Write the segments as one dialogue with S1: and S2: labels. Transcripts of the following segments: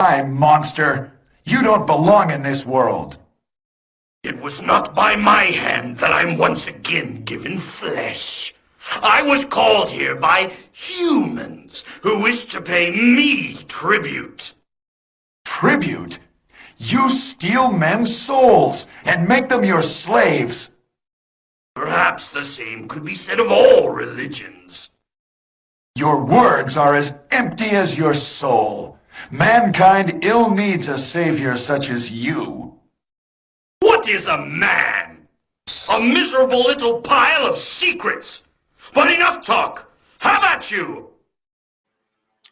S1: Die, monster! You don't belong in this world!
S2: It was not by my hand that I'm once again given flesh. I was called here by humans who wish to pay me tribute.
S1: Tribute? You steal men's souls and make them your slaves!
S2: Perhaps the same could be said of all religions.
S1: Your words are as empty as your soul. Mankind ill needs a savior such as you.
S2: What is a man? A miserable little pile of secrets. But enough talk. How about you?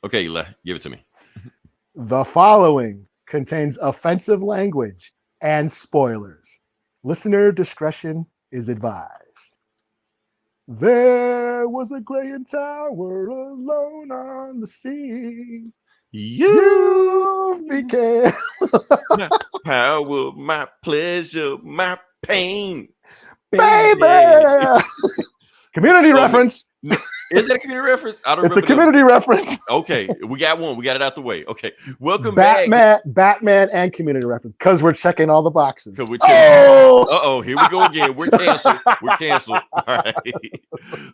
S3: Okay, Eli, give it to me.
S4: The following contains offensive language and spoilers. Listener discretion is advised. There was a Grey tower alone on the sea. You became
S3: my power, my pleasure, my pain,
S4: baby. Community reference.
S3: Is that a community reference? I don't
S4: It's
S3: remember.
S4: a community reference.
S3: Okay, we got one. We got it out the way. Okay, welcome
S4: back.
S3: back.
S4: Batman and community reference because we're checking all the boxes.
S3: We're oh, here we go again. We're canceled. We're canceled. All right.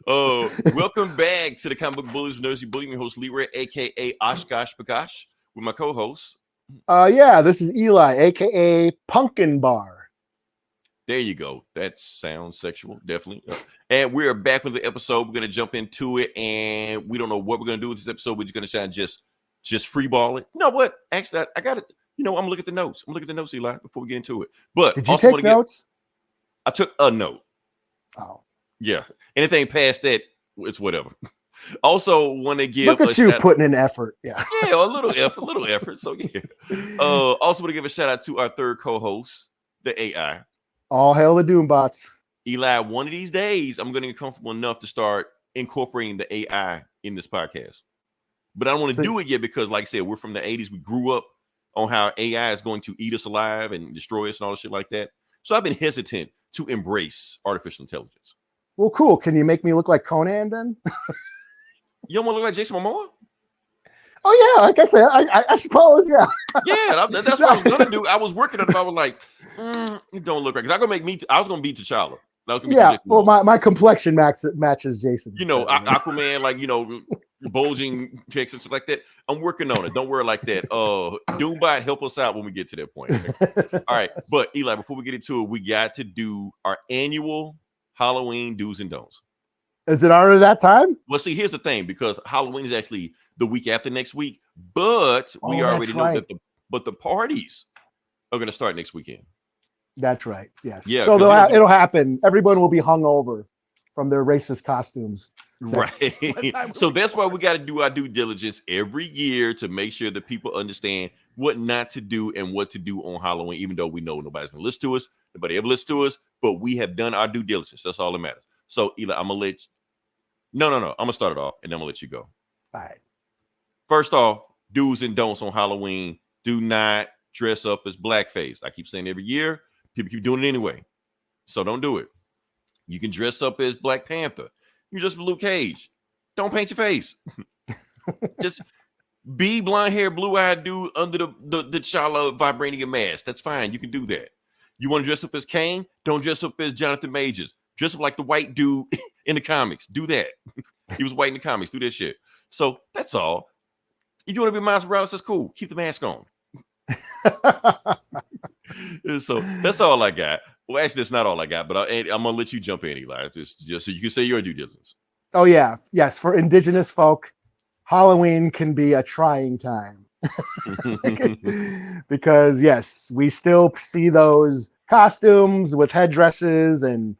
S3: Oh, welcome back to the Comic Book Bullies with Nosy Bully. My host Leroy, aka Oshkosh Bagosh, with my co-host.
S4: Yeah, this is Eli, aka Pumpkin Bar.
S3: There you go. That sounds sexual, definitely. And we're back with the episode. We're gonna jump into it, and we don't know what we're gonna do with this episode. We're just gonna try and just free ball it. You know what? Actually, I got it. You know, I'm gonna look at the notes. I'm gonna look at the notes, Eli, before we get into it. But
S4: did you take notes?
S3: I took a note.
S4: Oh,
S3: yeah. Anything past that, it's whatever. Also, want to give
S4: look at you putting in effort. Yeah,
S3: a little effort. So yeah. Also, want to give a shout out to our third co-host, the AI.
S4: All hail the Doombots.
S3: Eli, one of these days, I'm going to get comfortable enough to start incorporating the AI in this podcast. But I don't want to do it yet because, like I said, we're from the 80s. We grew up on how AI is going to eat us alive and destroy us and all the shit like that. So I've been hesitant to embrace artificial intelligence.
S4: Well, cool. Can you make me look like Conan then?
S3: You don't want to look like Jason Momoa?
S4: Oh, yeah. Like I said, I suppose, yeah.
S3: Yeah, that's what I was going to do. I was working on it. I was like, it don't look right. Because I was going to be T'Challa.
S4: Yeah, well, my complexion matches Jason.
S3: You know, Aquaman, like, you know, bulging checks and stuff like that. I'm working on it. Don't worry like that. Doombot, help us out when we get to that point. All right. But, Eli, before we get into it, we got to do our annual Halloween do's and don'ts.
S4: Is it already that time?
S3: Well, see, here's the thing, because Halloween is actually the week after next week, but we already know that the parties are going to start next weekend.
S4: That's right. Yes.
S3: Yeah.
S4: So it'll happen. Everyone will be hungover from their racist costumes.
S3: Right. So that's why we got to do our due diligence every year to make sure that people understand what not to do and what to do on Halloween, even though we know nobody's going to listen to us. Nobody ever listens to us, but we have done our due diligence. That's all that matters. So, Eli, I'm going to let you. No. I'm going to start it off and then I'm going to let you go.
S4: All right.
S3: First off, do's and don'ts on Halloween. Do not dress up as blackface. I keep saying every year. People keep doing it anyway. So don't do it. You can dress up as Black Panther. You just Luke Cage. Don't paint your face. Just be blonde hair, blue-eyed dude under the T'Challa vibranium mask. That's fine. You can do that. You want to dress up as Kane? Don't dress up as Jonathan Majors. Dress up like the white dude in the comics. Do that. He was white in the comics. Do that shit. So that's all. If you want to be Miles Morales, that's cool. Keep the mask on. So that's all I got. Well, actually, that's not all I got, but I'm gonna let you jump in, Eli, just so you can say your due diligence.
S4: Oh yeah, yes. For Indigenous folk, Halloween can be a trying time because yes, we still see those costumes with headdresses and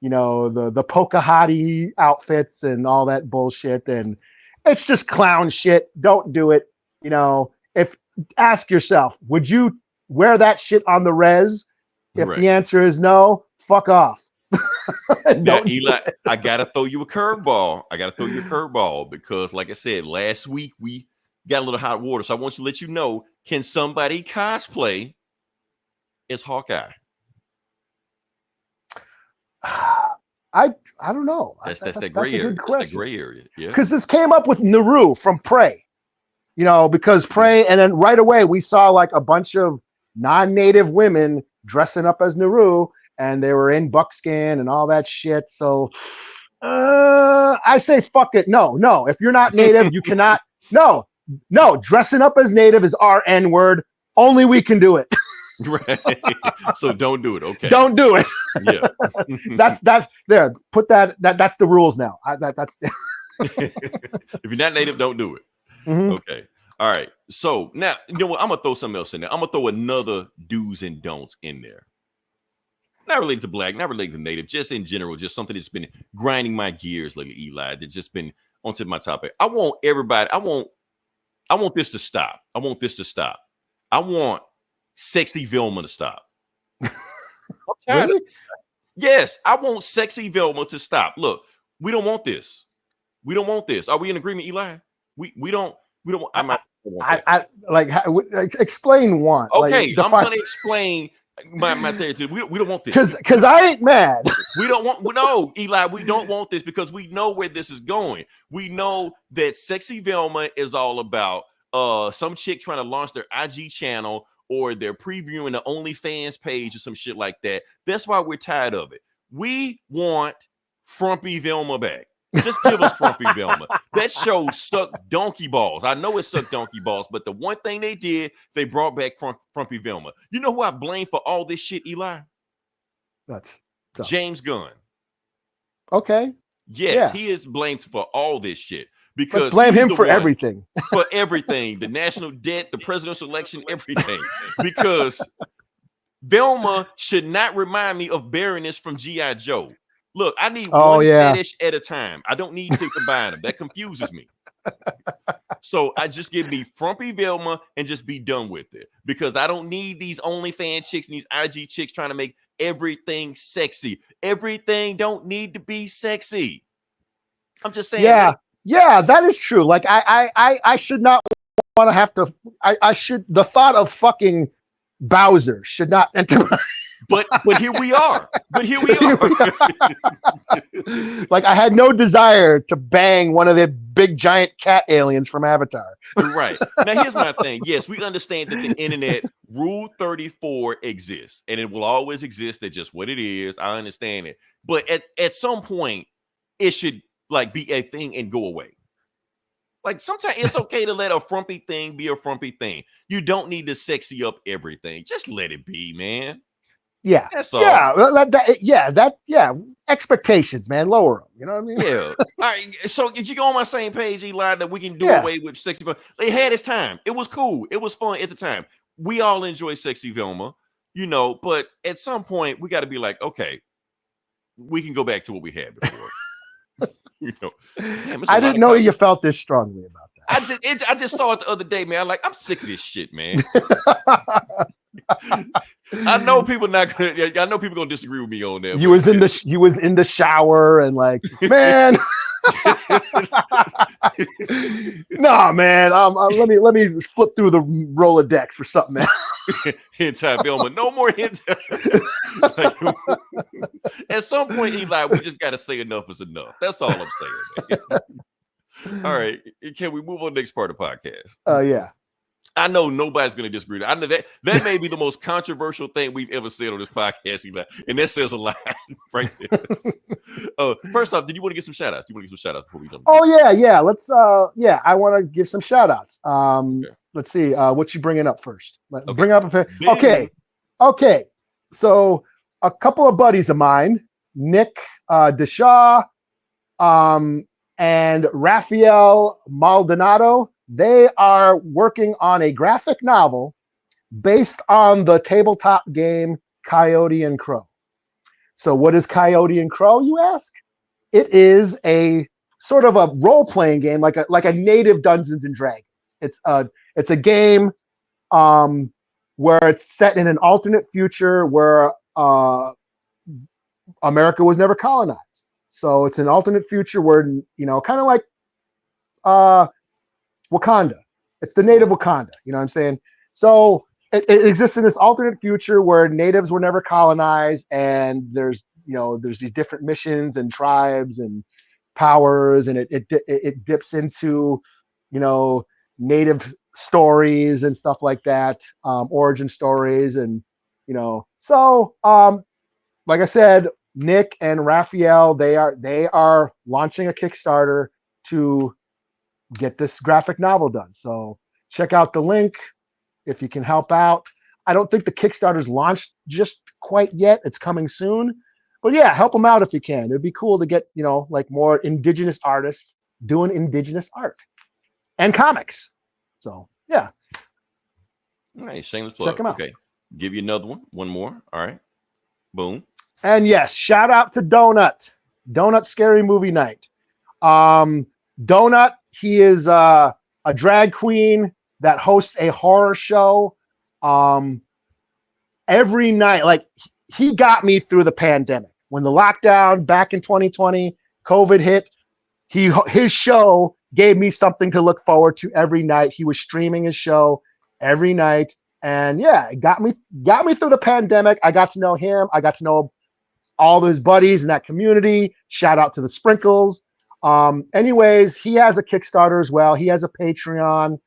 S4: the Pocahontas outfits and all that bullshit, and it's just clown shit. Don't do it. If ask yourself, would you wear that shit on the res? If the answer is no, fuck off.
S3: Now, Eli, I gotta throw you a curveball. Because, like I said, last week we got a little hot water. So I want to let you know: can somebody cosplay as Hawkeye?
S4: I don't know.
S3: That's that gray area. That's that gray area. Yeah.
S4: Because this came up with Naru from Prey. you know, because Prey, and then right away we saw like a bunch of non-native women dressing up as Naru, and they were in buckskin and all that shit. So I say fuck it. No, if you're not native, you cannot. No, dressing up as native is our N word. Only we can do it.
S3: Right. So don't do it. Okay.
S4: Don't do it.
S3: Yeah.
S4: That's there. Put that's the rules now. That's
S3: If you're not native, don't do it.
S4: Mhm.
S3: Okay. All right. So now, you know what? I'm gonna throw something else in there. I'm gonna throw another do's and don'ts in there. Not related to black, not related to native, just in general, just something that's been grinding my gears lately, Eli, that's just been onto my topic. I want this to stop. I want this to stop. I want sexy Vilma to stop. I'm tired
S4: Really?
S3: of Yes, I want sexy Vilma to stop. Look, we don't want this. We don't want this. Are we in agreement, Eli? We don't.
S4: I like explain one.
S3: Okay,
S4: Like,
S3: I'm gonna explain my theory. We don't want this
S4: because I ain't mad.
S3: We don't want no, Eli. We don't want this because we know where this is going. We know that sexy Velma is all about some chick trying to launch their IG channel or they're previewing the OnlyFans page or some shit like that. That's why we're tired of it. We want Frumpy Velma back. Just give us Frumpy Velma. That show sucked donkey balls. I know it sucked donkey balls, but the one thing they did, they brought back Frumpy Velma. You know who I blame for all this shit, Eli?
S4: That's
S3: James Gunn.
S4: Okay.
S3: Yes,
S4: Yeah.
S3: he is blamed for all this shit because
S4: Let's blame
S3: he's
S4: him
S3: the
S4: for
S3: one
S4: everything.
S3: for everything, the national debt, the presidential election, everything. Because Velma should not remind me of Baroness from G.I. Joe. Look, I need one fetish at a time. I don't need to combine them. That confuses me. So I just give me Frumpy Velma and just be done with it because I don't need these OnlyFans chicks and these IG chicks trying to make everything sexy. Everything don't need to be sexy. I'm just saying.
S4: Yeah, that is true. Like I should not want to have to. I should. The thought of fucking Bowser should not enter.
S3: But here we are.
S4: Like I had no desire to bang one of the big giant cat aliens from Avatar.
S3: Right. Now here's my thing. Yes, we understand that the internet Rule 34 exists and it will always exist. That's just what it is. I understand it. But at some point, it should like be a thing and go away. Like sometimes it's okay to let a frumpy thing be a frumpy thing. You don't need to sexy up everything. Just let it be, man.
S4: Yeah.
S3: That's all.
S4: Yeah. Expectations, man. Lower them. You know what I mean?
S3: Yeah. All right. So if you go on my same page, Eli, that we can do away with sexy Velma. They had its time. It was cool. It was fun at the time. We all enjoy sexy Velma, you know, but at some point we got to be like, okay, we can go back to what we had before. You know, damn,
S4: I didn't know you felt this strongly about that.
S3: I just saw it the other day, man. I'm sick of this shit, man. I know people gonna disagree with me on that.
S4: You was in the shower and like, man. Nah, man. Let me flip through the Rolodex for something, man.
S3: Hentai Velma, no more hentai. At some point, Eli, we just got to say enough is enough. That's all I'm saying. Man. All right, can we move on to the next part of the podcast?
S4: Yeah.
S3: I know nobody's going to disagree. I know that may be the most controversial thing we've ever said on this podcast, Eli, and that says a lot right there. First off, did you want to get some shout outs? Before we jump?
S4: Oh yeah. Let's I want to give some shout outs. Let's see what you bringing up first.
S3: Okay.
S4: Bring up okay. So a couple of buddies of mine, Nick Deshaw, and Raphael Maldonado, they are working on a graphic novel based on the tabletop game Coyote and Crow. So what is Coyote and Crow, you ask? It is a sort of a role-playing game, like a native Dungeons and Dragons. It's a game where it's set in an alternate future where America was never colonized. So it's an alternate future where, you know, kind of like Wakanda. It's the native Wakanda. You know what I'm saying? So it exists in this alternate future where natives were never colonized, and there's these different missions and tribes and powers, and it dips into, you know, native stories and stuff like that, origin stories, and so like I said, Nick and Raphael, they are launching a Kickstarter to get this graphic novel done. So check out the link if you can help out. I don't think the Kickstarter's launched just quite yet. It's coming soon. But yeah, help them out if you can. It'd be cool to get, like more indigenous artists doing indigenous art and comics. So yeah.
S3: All right, shameless plug.
S4: Check them out.
S3: Okay. Give you another one. One more. All right. Boom.
S4: And yes, shout out to Donut. Donut Scary Movie Night. Donut, he is a drag queen that hosts a horror show every night. Like, he got me through the pandemic. When the lockdown back in 2020, COVID hit, his show gave me something to look forward to every night. He was streaming his show every night. And yeah, it got me through the pandemic. I got to know him. I got to know all his buddies in that community. Shout out to the Sprinkles. Anyways, he has a Kickstarter as well. He has a Patreon.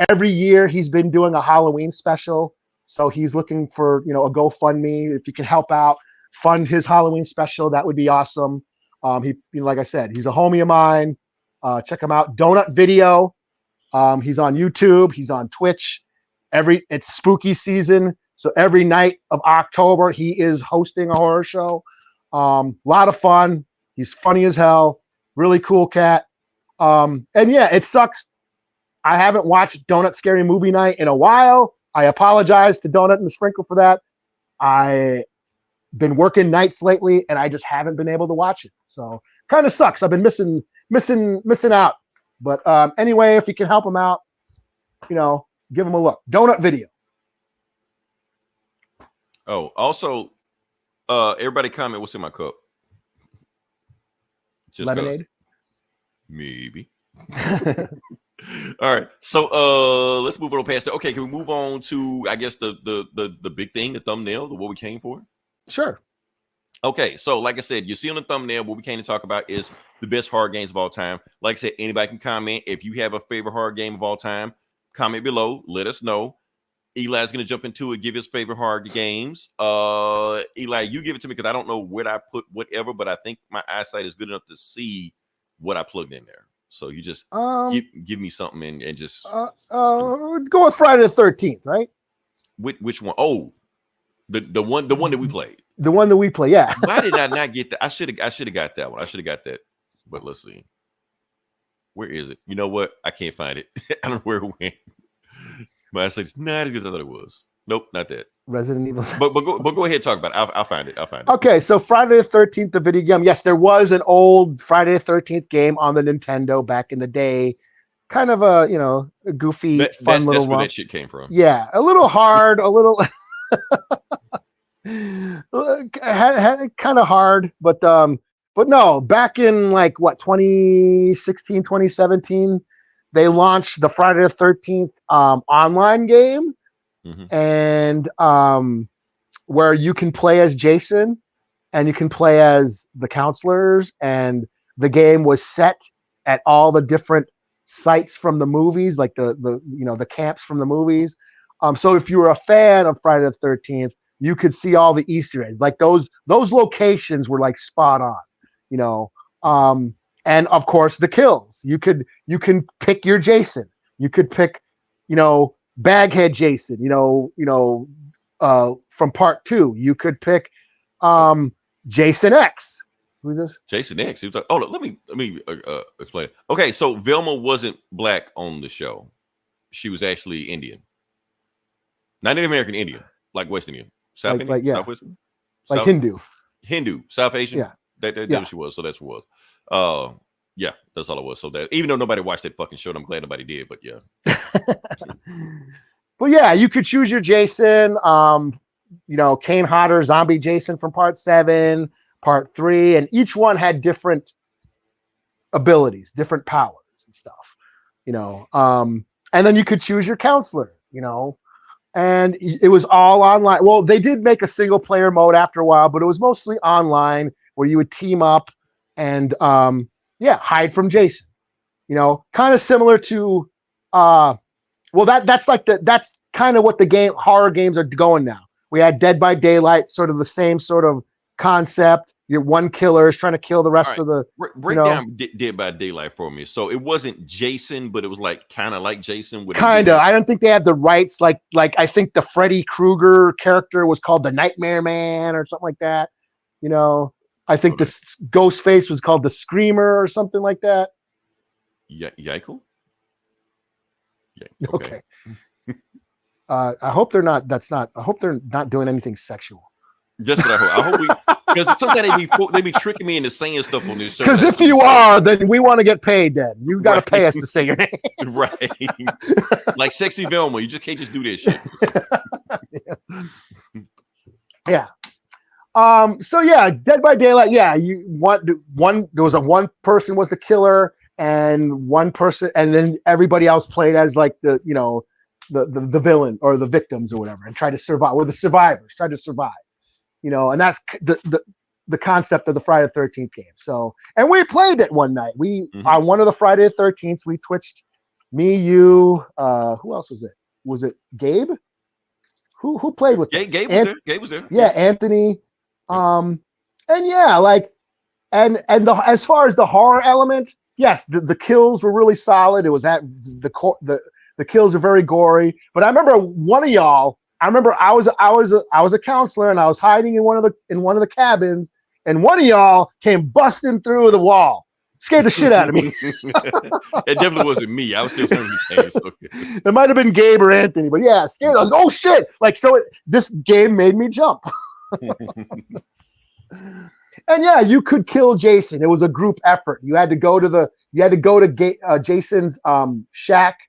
S4: Every year he's been doing a Halloween special. So he's looking for, a GoFundMe. If you can help out, fund his Halloween special, that would be awesome. Like I said, he's a homie of mine. Check him out. Donut Video. He's on YouTube. He's on Twitch. It's spooky season. So every night of October, he is hosting a horror show. Lot of fun. He's funny as hell. Really cool cat. And yeah, it sucks. I haven't watched Donut Scary Movie Night in a while. I apologize to Donut and the Sprinkle for that. I've been working nights lately, and I just haven't been able to watch it. So kind of sucks. I've been missing out. But anyway, if you can help him out, give him a look. Donut Video.
S3: Oh, also, everybody comment what's in my cup. Just
S4: lemonade?
S3: Maybe. All right. So let's move on past that. Okay, can we move on to, I guess, the big thing, the thumbnail, what we came for?
S4: Sure.
S3: Okay, so like I said, you see on the thumbnail, what we came to talk about is the best horror games of all time. Like I said, anybody can comment. If you have a favorite horror game of all time, comment below. Let us know. Eli's going to jump into it, give his favorite horror games. Eli, you give it to me because I don't know where I put whatever, but I think my eyesight is good enough to see what I plugged in there. So you just give me something and just
S4: go with Friday the 13th, right?
S3: Which one? Oh, the one that we played.
S4: The one that we play, yeah.
S3: Why did I not get that? I should have got that one. I should have got that. But let's see. Where is it? You know what? I can't find it. I don't know where it went. My eyesight's not as good as I thought it was. Nope, not that.
S4: Resident Evil.
S3: But go ahead and talk about it. I'll find it.
S4: Okay, so Friday the 13th, the video game. Yes, there was an old Friday the 13th game on the Nintendo back in the day. Kind of a goofy, fun little.
S3: That's where that shit came from.
S4: Yeah, a little hard, a little had kind of hard, but no. Back in 2016, 2017, they launched the Friday the 13th online game. Mm-hmm. And where you can play as Jason and you can play as the counselors, and the game was set at all the different sites from the movies, like the camps from the movies. So if you were a fan of Friday the 13th, you could see all the Easter eggs. Like those locations were like spot on, and of course the kills. You can pick your Jason. You could pick, Baghead Jason, from part 2. You could pick Jason X. Who's this?
S3: Jason X. He was like, let me explain. Okay, so Velma wasn't black on the show. She was actually Indian. Not Native American Indian, like West Indian. South Indian?
S4: Yeah.
S3: Southwest Indian?
S4: Like
S3: Hindu, South Asian.
S4: Yeah.
S3: That's what she was. So that's what it was. Yeah, that's all it was. So that, even though nobody watched that fucking show, and I'm glad nobody did, but yeah.
S4: But yeah, you could choose your Jason. Kane Hodder, Zombie Jason from part 7, part 3, and each one had different abilities, different powers and stuff. And then you could choose your counselor. And it was all online. Well, they did make a single player mode after a while, but it was mostly online where you would team up and hide from Jason. You know, kind of similar to well, that's kind of what the horror games are going now. We had Dead by Daylight, sort of the same sort of concept. Your one killer is trying to kill the
S3: All
S4: rest
S3: right,
S4: of the.
S3: break down Dead by Daylight for me. So it wasn't Jason, but it was like kind of like Jason.
S4: Kind of. I don't think they had the rights. Like I think the Freddy Krueger character was called the Nightmare Man or something like that. You know, I think the Ghostface was called the Screamer or something like that.
S3: Yikle?
S4: Yeah. Okay. I hope they're not. I hope they're not doing anything sexual.
S3: That's what I hope. I hope because sometimes they be tricking me into saying stuff on this show.
S4: Because if you are, then we want to get paid. Then you got to pay us to say your name.
S3: Right. Like Sexy Velma, you just can't just do this shit.
S4: Yeah. So yeah, Dead by Daylight. Yeah, there was one person was the killer, and one person, and then everybody else played as like the the villain or the victims or whatever, and tried to survive. Or the survivors tried to survive. You know, and that's the concept of the Friday the 13th game. So, and we played it one night. We on one of the Friday the 13th, we twitched me, you, who else was it? Was it Gabe? Who played with us?
S3: Gabe was there. Gabe was there.
S4: Yeah, Anthony. And yeah, like, and as far as the horror element, yes, the kills were really solid. It was the kills are very gory. But I remember one of y'all. I remember I was a counselor, and I was hiding in one of the cabins, and one of y'all came busting through the wall, scared the shit out of me.
S3: It definitely wasn't me. I was still playing the game. So.
S4: It might have been Gabe or Anthony, but yeah, scared. I was like, oh shit! Like, so this game made me jump. And yeah, you could kill Jason. It was a group effort. You had to go to Jason's shack,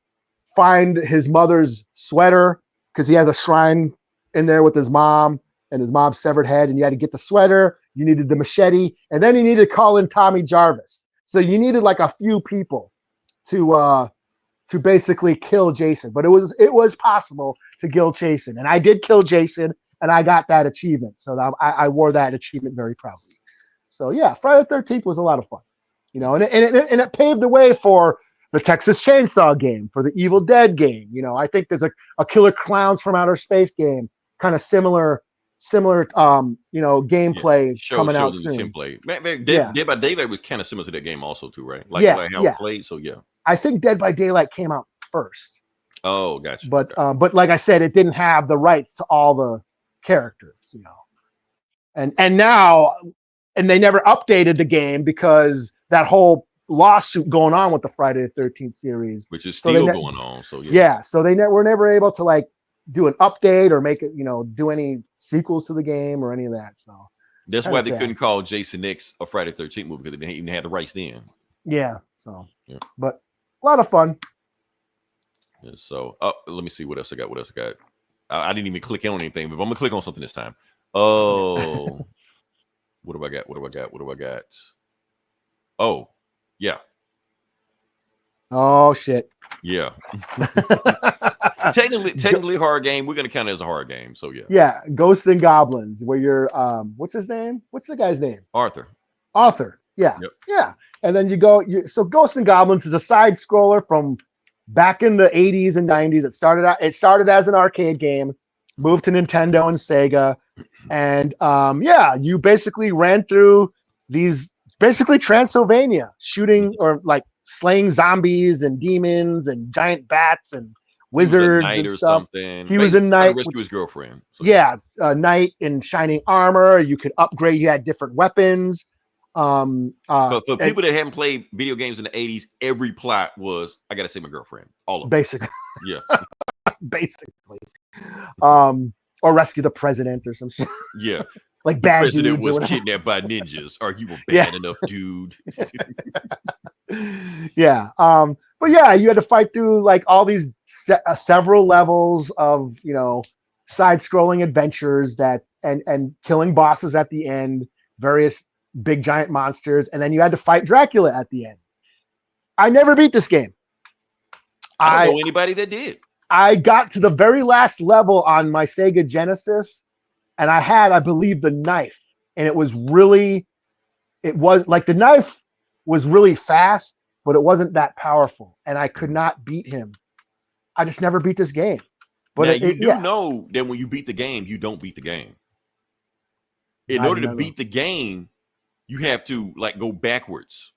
S4: find his mother's sweater, because he has a shrine in there with his mom and his mom's severed head, and you had to get the sweater, you needed the machete, and then you needed to call in Tommy Jarvis. So you needed like a few people to basically kill Jason. But it was possible to kill Jason, and I did kill Jason, and I got that achievement. So I wore that achievement very proudly. So yeah, Friday the 13th was a lot of fun, you know, and it paved the way for the Texas Chainsaw game, for the Evil Dead game. You know, I think there's a Killer Clowns from Outer Space game, kind of similar, gameplay coming out soon.
S3: Dead by Daylight was kind of similar to that game also too, right? Like how it played. So yeah.
S4: I think Dead by Daylight came out first.
S3: Oh, gotcha.
S4: But like I said, it didn't have the rights to all the characters, you know. And now they never updated the game because that whole lawsuit going on with the Friday the 13th series,
S3: which is still going on. So
S4: so they were never able to like do an update or make it, do any sequels to the game or any of that. So
S3: that's why they couldn't call Jason X a Friday the 13th movie, because they didn't even have the rights then.
S4: Yeah. So but a lot of fun.
S3: Yeah, so let me see what else I got. I didn't even click on anything, but I'm gonna click on something this time. Oh, what do I got? Oh, yeah.
S4: Oh shit.
S3: Yeah. technically a horror game. We're gonna count it as a horror game. So yeah.
S4: Yeah, Ghosts and Goblins, where you're what's his name? What's the guy's name?
S3: Arthur.
S4: Yeah.
S3: Yep.
S4: Yeah. And then so Ghosts and Goblins is a side scroller from back in the 80s and 90s. It started as an arcade game, moved to Nintendo and Sega. And you basically ran through these basically Transylvania, shooting or like slaying zombies and demons and giant bats and wizards and stuff. He was a knight.
S3: Rescue his girlfriend. So.
S4: Yeah, a knight in shining armor. You could upgrade. You had different weapons.
S3: For people that haven't played video games in the 80s, every plot was I gotta save my girlfriend. All of them.
S4: Basically.
S3: Yeah.
S4: Basically. Or rescue the president or some shit.
S3: Yeah.
S4: Like
S3: the
S4: bad
S3: president was kidnapped by ninjas. Are you a bad enough dude?
S4: Yeah. But yeah, you had to fight through like all these several levels of, side-scrolling adventures and killing bosses at the end, various big giant monsters, and then you had to fight Dracula at the end. I never beat this game.
S3: I don't know anybody that did.
S4: I got to the very last level on my Sega Genesis, and I had, I believe, the knife, and it was like the knife was really fast, but it wasn't that powerful, and I could not beat him. I just never beat this game. But
S3: now, you do know that when you beat the game, you don't beat the game. In order to beat the game, you have to like go backwards.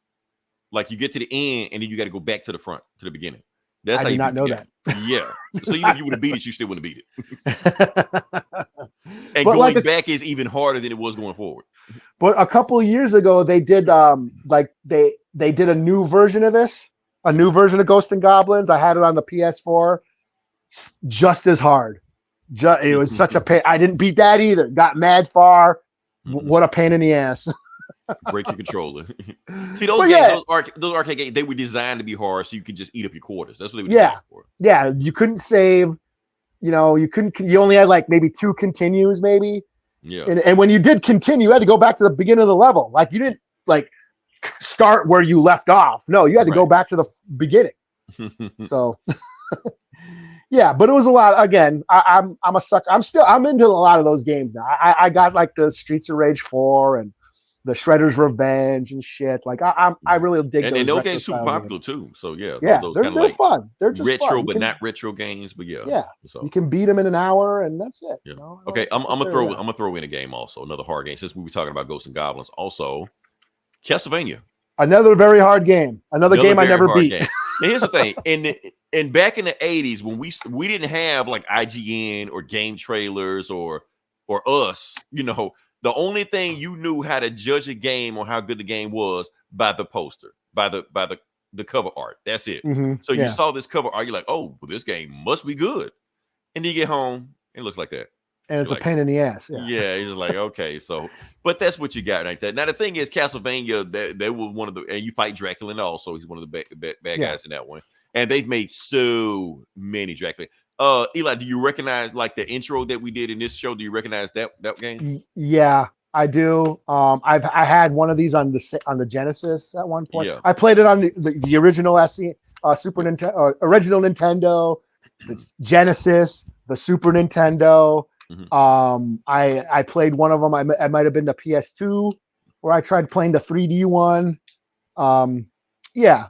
S3: Like you get to the end, and then you got to go back to the front, to the beginning. That's
S4: I
S3: how
S4: did
S3: you
S4: not
S3: beat
S4: know
S3: the
S4: that.
S3: game. Yeah. So even if you would have beat it, you still wouldn't have beat it. And
S4: But
S3: going back is even harder than it was going forward.
S4: But a couple of years ago, they did they did a new version of this, a new version of Ghosts and Goblins. I had it on the PS4, just as hard. It was such a pain. I didn't beat that either. Got mad far. What a pain in the ass.
S3: Break your controller. See, those games, those arcade games, they were designed to be hard so you could just eat up your quarters. That's what they were designed for.
S4: Yeah, you couldn't save. You know, you only had like maybe 2 continues, maybe.
S3: Yeah.
S4: And when you did continue, you had to go back to the beginning of the level. Like you didn't like start where you left off. No, you had to go back to the beginning. So yeah, but it was a lot. Again, I'm a sucker. I'm into a lot of those games now. I got like the Streets of Rage 4 and the Shredder's Revenge and shit. Like I really dig those.
S3: And those games super popular too. So yeah, those
S4: they're
S3: kind of like
S4: fun. They're just
S3: retro, but not retro games. But yeah,
S4: so you can beat them in an hour, and that's it.
S3: Yeah.
S4: You know?
S3: Okay, I'm gonna throw in a game also, another hard game since we were talking about Ghosts and Goblins. Also, Castlevania,
S4: another very hard game. Another game I never beat.
S3: Now, here's the thing: and back in the 80s when we didn't have like IGN or game trailers or us, you know. The only thing you knew how to judge a game or how good the game was by the poster, by the cover art. That's it. So you saw this cover art, you're like, oh, well, this game must be good. And then you get home, it looks like that.
S4: And it's a pain in the ass.
S3: Yeah, you're just like, okay, so, but that's what you got right there. Now the thing is, Castlevania, they were one of the, and you fight Dracula and also he's one of the bad guys in that one. And they've made so many Dracula. Eli, do you recognize like the intro that we did in this show? Do you recognize that game?
S4: Yeah, I do. I had one of these on the Genesis at one point.
S3: Yeah.
S4: I played it on the original Super Nintendo, original Nintendo, the Genesis, the Super Nintendo. I played one of them. I might have been the PS2 where I tried playing the 3D one. Yeah.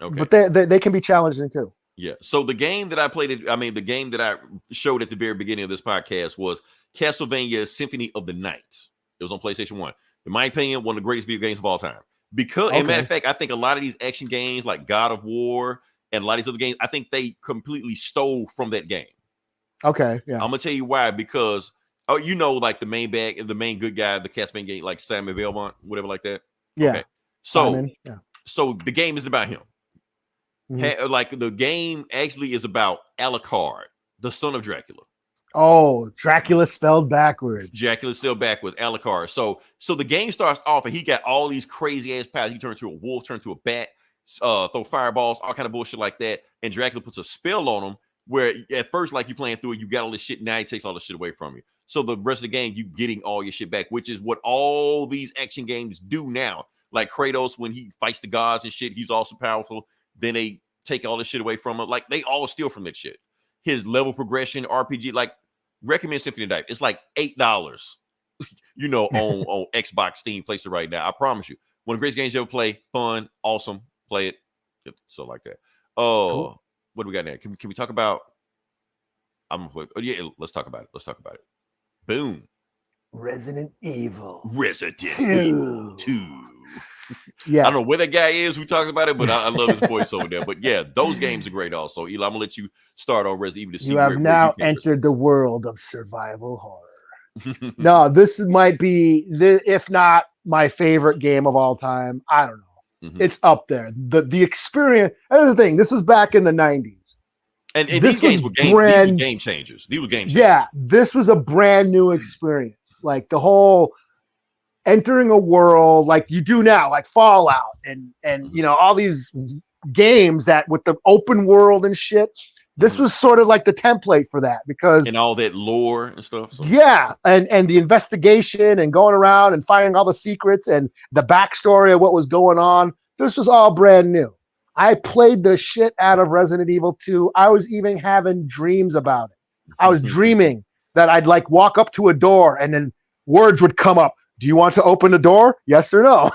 S3: Okay.
S4: But they can be challenging too.
S3: Yeah. So the game that I played, the game that I showed at the very beginning of this podcast was Castlevania Symphony of the Night. It was on PlayStation 1. In my opinion, one of the greatest video games of all time. Because, as a matter of fact, I think a lot of these action games like God of War and a lot of these other games, I think they completely stole from that game.
S4: Okay. Yeah.
S3: I'm gonna tell you why. Because like the main good guy, the Castlevania game, like Simon Belmont, whatever like that.
S4: Yeah.
S3: Okay. So the game is about him. Like the game actually is about Alucard, the son of Dracula.
S4: Oh, Dracula spelled backwards.
S3: Dracula spelled backwards, Alucard. So the game starts off and he got all these crazy ass powers. He turns to a wolf, turns to a bat, throw fireballs, all kind of bullshit like that. And Dracula puts a spell on him where at first, like you playing through it, you got all this shit. Now he takes all the shit away from you. So the rest of the game, you getting all your shit back, which is what all these action games do now. Like Kratos, when he fights the gods and shit, he's also powerful. Then they take all this shit away from him. Like they all steal from that shit. His level progression, RPG, like recommend Symphony of the Night. It's like $8, on Xbox, Steam, place it right now. I promise you. One of the greatest games you ever play. Fun, awesome. Play it. So like that. Oh, cool. What do we got now? Can we talk about? I'm gonna play. Oh yeah, let's talk about it. Boom.
S4: Resident Evil
S3: 2.
S4: Yeah.
S3: I don't know where that guy is who talks about it, but I love his voice over there. But yeah, those games are great also. Eli, I'm gonna let you start on Resident Evil to see
S4: you have now entered the world of survival horror. No, this might be, if not my favorite game of all time. I don't know. It's up there. The experience. Another thing, this was back in the 90s.
S3: And these games were game changers. These were game changers.
S4: Yeah, this was a brand new experience. Like the whole entering a world like you do now, like Fallout and all these games that with the open world and shit. This was sort of like the template for that because
S3: and all that lore and stuff. So.
S4: Yeah, and the investigation and going around and finding all the secrets and the backstory of what was going on. This was all brand new. I played the shit out of Resident Evil 2. I was even having dreams about it. I was dreaming that I'd like walk up to a door and then words would come up. Do you want to open the door? Yes or no?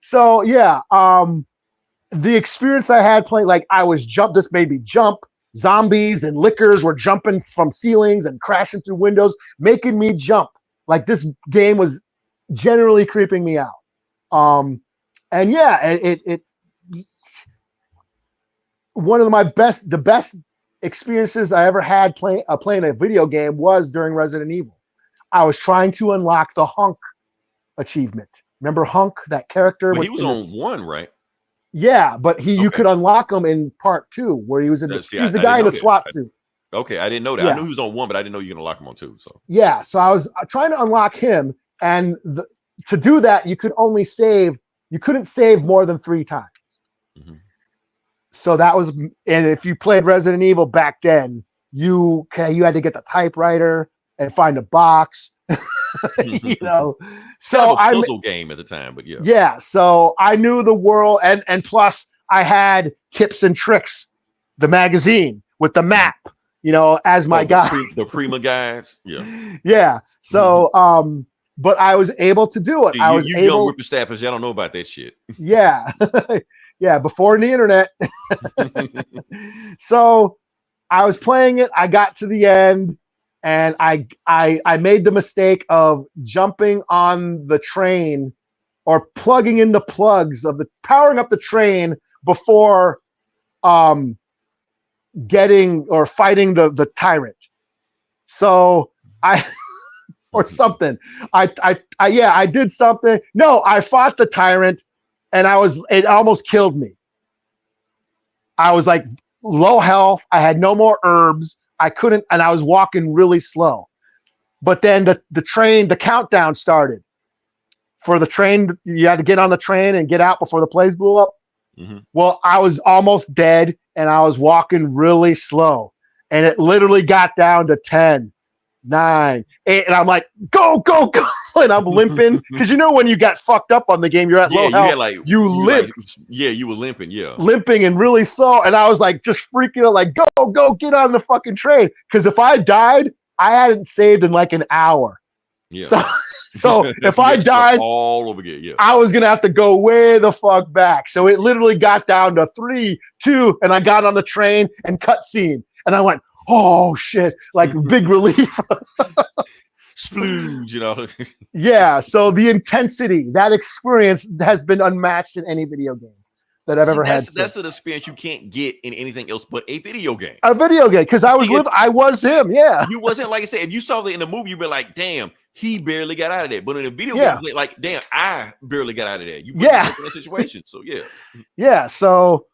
S4: So yeah, the experience I had playing, like I was this made me jump. Zombies and lickers were jumping from ceilings and crashing through windows, making me jump. Like this game was generally creeping me out. And yeah, it one of the best experiences I ever had playing a video game was during Resident Evil. I was trying to unlock the Hunk achievement. Remember Hunk, that character?
S3: But he was on 1, right?
S4: Yeah, but you could unlock him in part 2, where he was he's the guy in the SWAT suit.
S3: Okay, I didn't know that. Yeah. I knew he was on 1, but I didn't know you can unlock him on 2. So
S4: yeah, so I was trying to unlock him, and to do that, you could only save. You couldn't save more than 3 times. Mm-hmm. So that was, and if you played Resident Evil back then, you had to get the typewriter and find a box. So
S3: kind of a puzzle game at the time, but
S4: yeah. So I knew the world, and plus I had Tips and Tricks, the magazine with the map, as my guide.
S3: The Prima guides, yeah.
S4: Yeah. So, but I was able to do it.
S3: See, I was able. Young whippersnappers, y'all don't know about that shit.
S4: Yeah, yeah. Before the internet. So I was playing it. I got to the end. And I made the mistake of jumping on the train or plugging in the plugs of powering up the train before getting or fighting the tyrant. So or something. I did something. No, I fought the tyrant and it almost killed me. I was like low health. I had no more herbs. I couldn't, and I was walking really slow. But then the countdown started. For the train, you had to get on the train and get out before the place blew up. Mm-hmm. Well, I was almost dead, and I was walking really slow. And it literally got down to 10, 9, 8, and I'm like, go, go, go. And I'm limping. Because when you got fucked up on the game, you're at low health. You limped.
S3: You were limping,
S4: limping and really slow. And I was like, just freaking out, like, go, get on the fucking train. Because if I died, I hadn't saved in like an hour. Yeah. So if I died
S3: all over again,
S4: I was going to have to go way the fuck back. So it literally got down to 3, 2, and I got on the train and cutscene. And I went, oh shit, like big relief.
S3: Splooge,
S4: Yeah, so the intensity, that experience has been unmatched in any video game that I've ever had.
S3: That's an experience you can't get in anything else but a video game.
S4: A video game, because I was him, yeah.
S3: You wasn't, like I said, if you saw that in the movie, you'd be like, damn, he barely got out of that. But in a video game, like, damn, I barely got out of that. You put yourself in that situation, so yeah.
S4: Yeah, so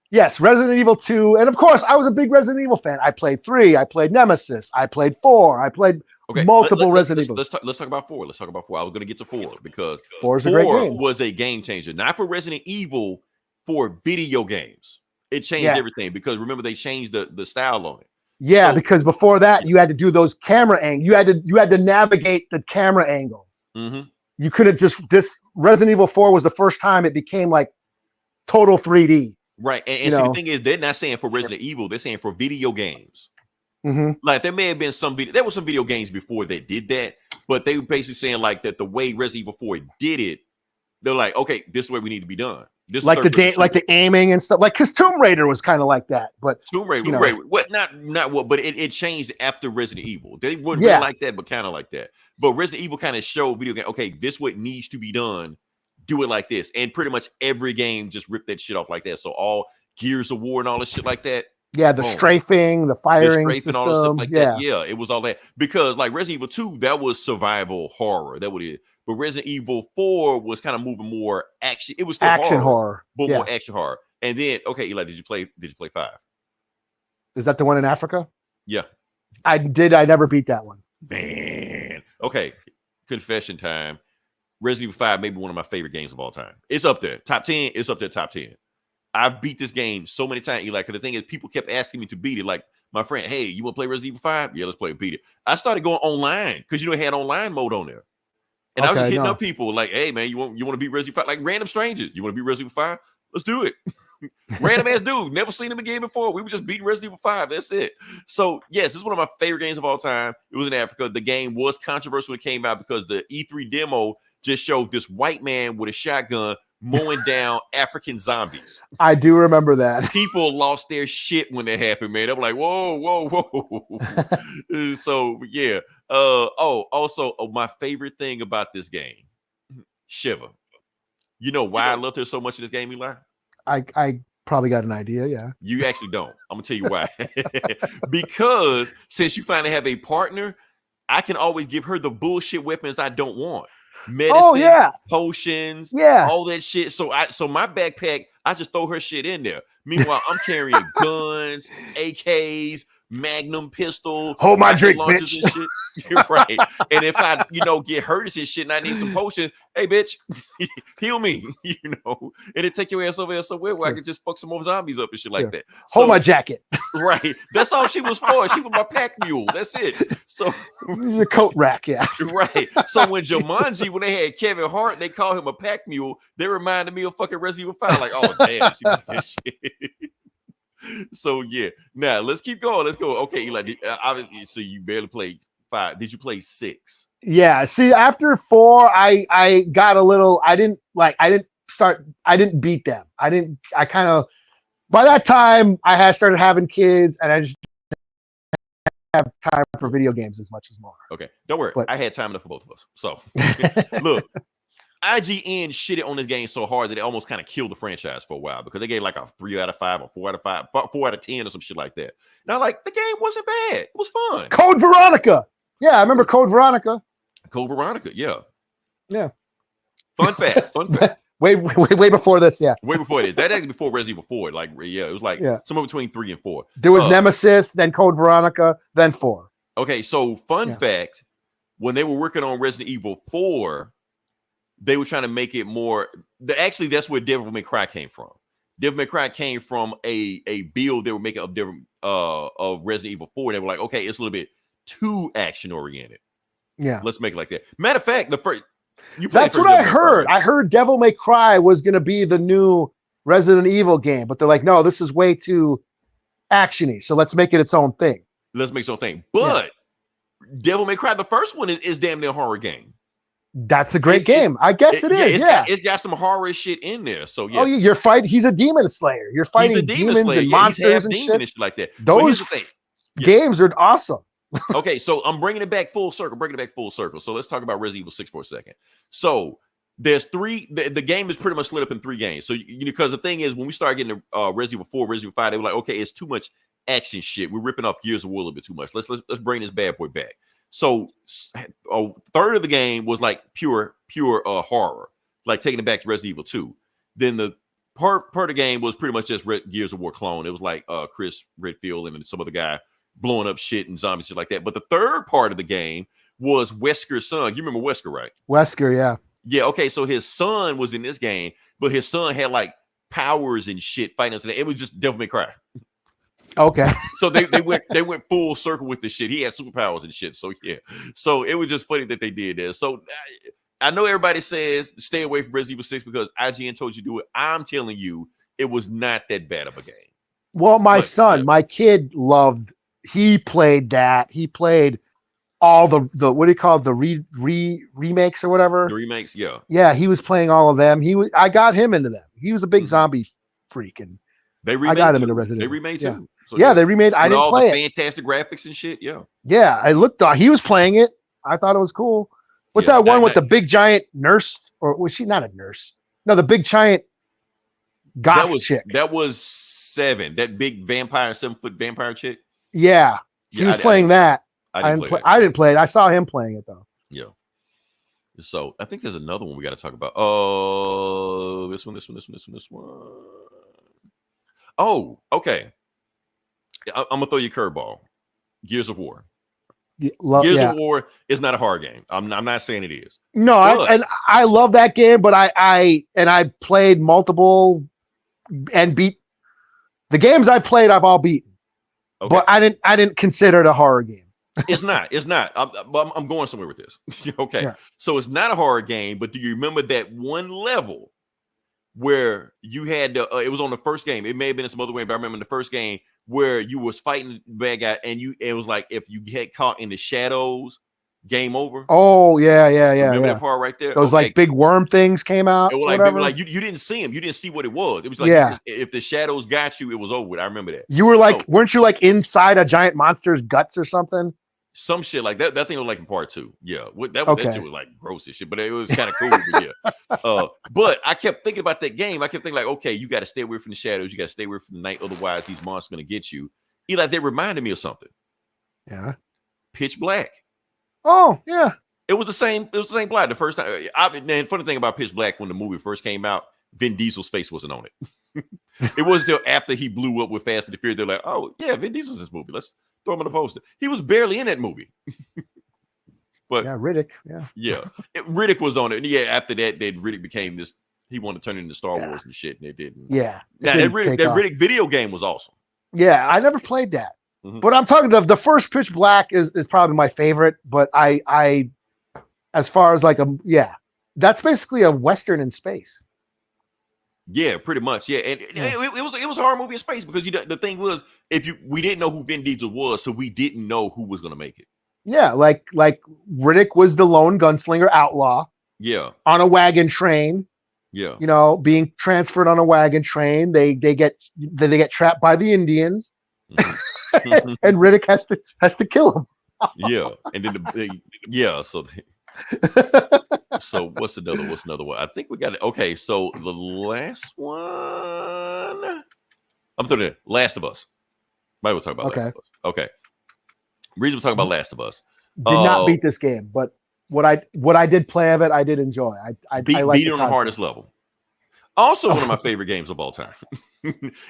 S4: yes, Resident Evil 2, and of course, I was a big Resident Evil fan. I played 3, I played Nemesis, I played 4, I played multiple Resident Evil.
S3: Let's talk about 4. Let's talk about 4. I was going to get to 4 because
S4: 4 is a great game.
S3: Was a game changer, not for Resident Evil, for video games. It changed everything because remember they changed the style on it.
S4: Yeah, so, because before that you had to do those camera angles. You had to navigate the camera angles. Mm-hmm. You couldn't this Resident Evil 4 was the first time it became like total 3D.
S3: Right, and see, the thing is, they're not saying for Resident Evil; they're saying for video games. Mm-hmm. Like there may have been there were some video games before that did that, but they were basically saying like that the way Resident Evil 4 did it, they're like, okay, this is the way we need to be done. This
S4: like the aiming and stuff, like because Tomb Raider was kind of like that, but
S3: Tomb Raider, but it changed after Resident Evil. They weren't really like that, but kind of like that. But Resident Evil kind of showed video game, okay, this what needs to be done. Do it like this, and pretty much every game just ripped that shit off like that. So all Gears of War and all this shit like that.
S4: Yeah, the strafing, the firing, system.
S3: All the stuff like that. Yeah, it was all that because like Resident Evil 2, that was survival horror. That what it is. But Resident Evil 4 was kind of moving more action. It was still
S4: action horror,
S3: but more action horror. And then, okay, Eli, did you play 5?
S4: Is that the one in Africa?
S3: Yeah,
S4: I did. I never beat that one.
S3: Man, okay. Confession time. Resident Evil 5 may be one of my favorite games of all time. It's up there. Top 10, it's up there, top 10. I beat this game so many times, Eli, because the thing is, people kept asking me to beat it. Like, my friend, hey, you want to play Resident Evil 5? Yeah, let's play beat it. I started going online, because, it had online mode on there. And I was just hitting up people like, hey, man, you want to beat Resident Evil 5? Like, random strangers. You want to beat Resident Evil 5? Let's do it. Random ass dude, never seen him again before. We were just beating Resident Evil 5. That's it. So yes, this is one of my favorite games of all time. It was in Africa. The game was controversial when it came out because the E3 demo just showed this white man with a shotgun mowing down African zombies.
S4: I do remember that.
S3: People lost their shit when that happened, man. They were like, whoa, whoa, whoa. So yeah. Also, my favorite thing about this game, Shiva. You know why I loved her so much in this game, Eli?
S4: I probably got an idea, yeah.
S3: You actually don't. I'm gonna tell you why. Because since you finally have a partner, I can always give her the bullshit weapons I don't want. Medicine, potions, all that shit. So my backpack, I just throw her shit in there. Meanwhile, I'm carrying guns, AKs, Magnum pistol,
S4: hold my drink, bitch.
S3: And shit. You're right. And if I, get hurt and shit, and I need some potions, hey, bitch, heal me, and then take your ass over there somewhere where I can just fuck some more zombies up and shit like that. So,
S4: hold my jacket.
S3: Right. That's all she was for. She was my pack mule. That's it. So
S4: your coat rack, yeah.
S3: Right. So when Jumanji, when they had Kevin Hart, they called him a pack mule. They reminded me of fucking Resident Evil 5. Like, oh damn, she was this shit. So yeah. Now let's keep going. Let's go. Okay, Eli. Obviously, so you barely played 5. Did you play 6?
S4: Yeah. See, after 4, I got a little. I didn't beat them. I kind of. By that time, I had started having kids, and I just didn't have time for video games as much as more.
S3: Okay, don't worry. I had time enough for both of us. So look. IGN shitted on this game so hard that it almost kind of killed the franchise for a while because they gave like a 3 out of 5 or 4 out of 5, 4 out of 10 or some shit like that. Now, like, the game wasn't bad. It was fun.
S4: Code Veronica. Yeah, I remember Code Veronica.
S3: Code Veronica, yeah.
S4: Yeah.
S3: Fun fact.
S4: way before this, yeah.
S3: Way before this. That actually before Resident Evil 4. Like, yeah, it was like somewhere between 3 and 4.
S4: There was Nemesis, then Code Veronica, then 4.
S3: Okay, so fun fact, when they were working on Resident Evil 4, they were trying to make it more. Actually, that's where Devil May Cry came from. Devil May Cry came from a build they were making of different of Resident Evil 4. They were like, okay, it's a little bit too action oriented.
S4: Yeah,
S3: let's make it like that. Matter of fact, that's
S4: what I heard. I heard Devil May Cry was going to be the new Resident Evil game, but they're like, no, this is way too actiony. So let's make it its own thing.
S3: Let's make its own thing. But Devil May Cry, the first one, is damn near a horror game.
S4: That's a great game. I guess it is.
S3: It's got some horror shit in there. So yeah.
S4: Oh, you're fighting. He's a demon slayer. You're fighting demons and monsters and shit
S3: like that.
S4: Those games are awesome.
S3: Okay, so I'm bringing it back full circle. So let's talk about Resident Evil 6 for a second. So there's 3. The game is pretty much split up in 3 games. So because the thing is, when we started getting Resident Evil 4, Resident Evil 5, they were like, okay, it's too much action shit. We're ripping off Gears of War a little bit too much. Let's bring this bad boy back. So a third of the game was like pure horror, like taking it back to Resident Evil 2. Then the part of the game was pretty much just Gears of War clone. It was like Chris Redfield and some other guy blowing up shit and zombies, shit like that. But the third part of the game was Wesker's son. You remember Wesker, right?
S4: Wesker, yeah.
S3: Yeah, okay. So his son was in this game, but his son had like powers and shit fighting into that. It was just Devil May Cry.
S4: Okay.
S3: So they went full circle with the shit. He had superpowers and shit. So yeah. So it was just funny that they did that. So I know everybody says stay away from Resident Evil 6 because IGN told you to do it. I'm telling you, it was not that bad of a game.
S4: Well, my kid loved. He played that. He played all the what do you call it, the remakes or whatever.
S3: The remakes, yeah.
S4: Yeah, he was playing all of them. I got him into them. He was a big zombie freak, and I got him into Resident Evil.
S3: They remade too. So,
S4: they remade. I didn't play it.
S3: Fantastic graphics and shit. Yeah.
S4: Yeah, I looked. He was playing it. I thought it was cool. What's that one with the big giant nurse? Or was she not a nurse? No, the big giant goth chick.
S3: That was 7. That big 7-foot vampire chick.
S4: Yeah, he was playing that. I didn't play it. I saw him playing it though.
S3: Yeah. So I think there's another one we got to talk about. Oh, this one. Oh, okay. I'm gonna throw you a curveball. Gears of War. Gears of War is not a hard game. I'm not saying it is.
S4: No, I love that game, but I played multiple and beat the games I played. I've all beaten, but I didn't consider it a horror game.
S3: It's not. I'm going somewhere with this. Okay, so it's not a horror game, but do you remember that one level where you had the it was on the first game. It may have been in some other way, but I remember in the first game where you was fighting the bad guy, and it was like if you get caught in the shadows, game over.
S4: Oh yeah.
S3: Remember that part right there?
S4: Those like big worm things came out.
S3: It was like you didn't see him. You didn't see what it was. It was like if the shadows got you, it was over with. I remember that. You were like,
S4: weren't you like inside a giant monster's guts or something?
S3: Some shit like that. That thing was like in part 2. Yeah. That shit was like gross as shit, but it was kind of cool. But yeah. But I kept thinking about that game. I kept thinking like, okay, you got to stay away from the shadows. You got to stay away from the night. Otherwise, these monsters are going to get you. Eli, they reminded me of something.
S4: Yeah.
S3: Pitch Black.
S4: Oh, yeah.
S3: It was the same plot the first time. And funny thing about Pitch Black, when the movie first came out, Vin Diesel's face wasn't on it. It wasn't until after he blew up with Fast and the Furious, they're like, oh, yeah, Vin Diesel's in this movie. Let's throw him on the poster. He was barely in that movie. But
S4: yeah, Riddick.
S3: Yeah. Riddick was on it. And yeah, after that, then Riddick became this. He wanted to turn it into Star Wars and shit, and it didn't.
S4: Yeah.
S3: Now, that Riddick video game was awesome.
S4: Yeah, I never played that. But I'm talking the first Pitch Black is probably my favorite. But I as far as like that's basically a Western in space.
S3: Yeah, pretty much. Yeah, and it was a horror movie in space because the thing was, we didn't know who Vin Diesel was, so we didn't know who was going to make it. Yeah, like Riddick was the lone gunslinger outlaw. Yeah, on a wagon train. Yeah, being transferred on a wagon train. They get trapped by the Indians, and Riddick has to kill him. Yeah, and then so what's another one? I think we got it. Okay, so the last one, I'm throwing it. Last of Us. Might we'll talk about Last of Us. Okay. Reason we're talking about Last of Us. Did not beat this game, but what I did play of it, I did enjoy. I beat it on the hardest level. Also, one of my favorite games of all time.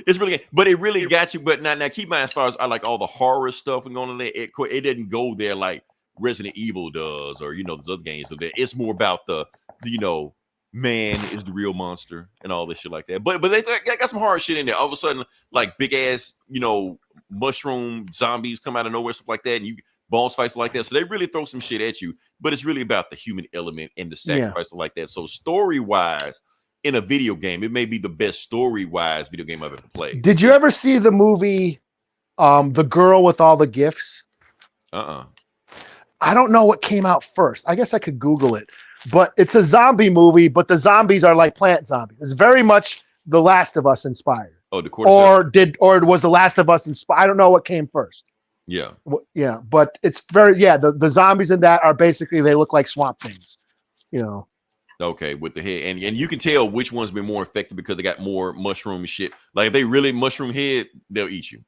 S3: It's really, but it really got you. But now keep in mind, as far as I like all the horror stuff and going on there, it didn't go there like Resident Evil does, or those other games. So it's more about the man is the real monster and all this shit like that. But they got some horror shit in there. All of a sudden, like big ass mushroom zombies come out of nowhere, stuff like that, and you boss fights like that. So they really throw some shit at you. But it's really about the human element and the sacrifice like that. So story wise, in a video game, it may be the best story wise video game I've ever played. Did you ever see the movie, The Girl with All the Gifts? I don't know what came out first. I guess I could Google it, but it's a zombie movie, but the zombies are like plant zombies. It's very much The Last of Us inspired. Oh, or was The Last of Us inspired? I don't know what came first. Yeah. Yeah. But it's very, the zombies in that are basically, they look like swamp things, Okay, with the head. And you can tell which one's been more effective because they got more mushroom shit. Like if they really mushroom head, they'll eat you.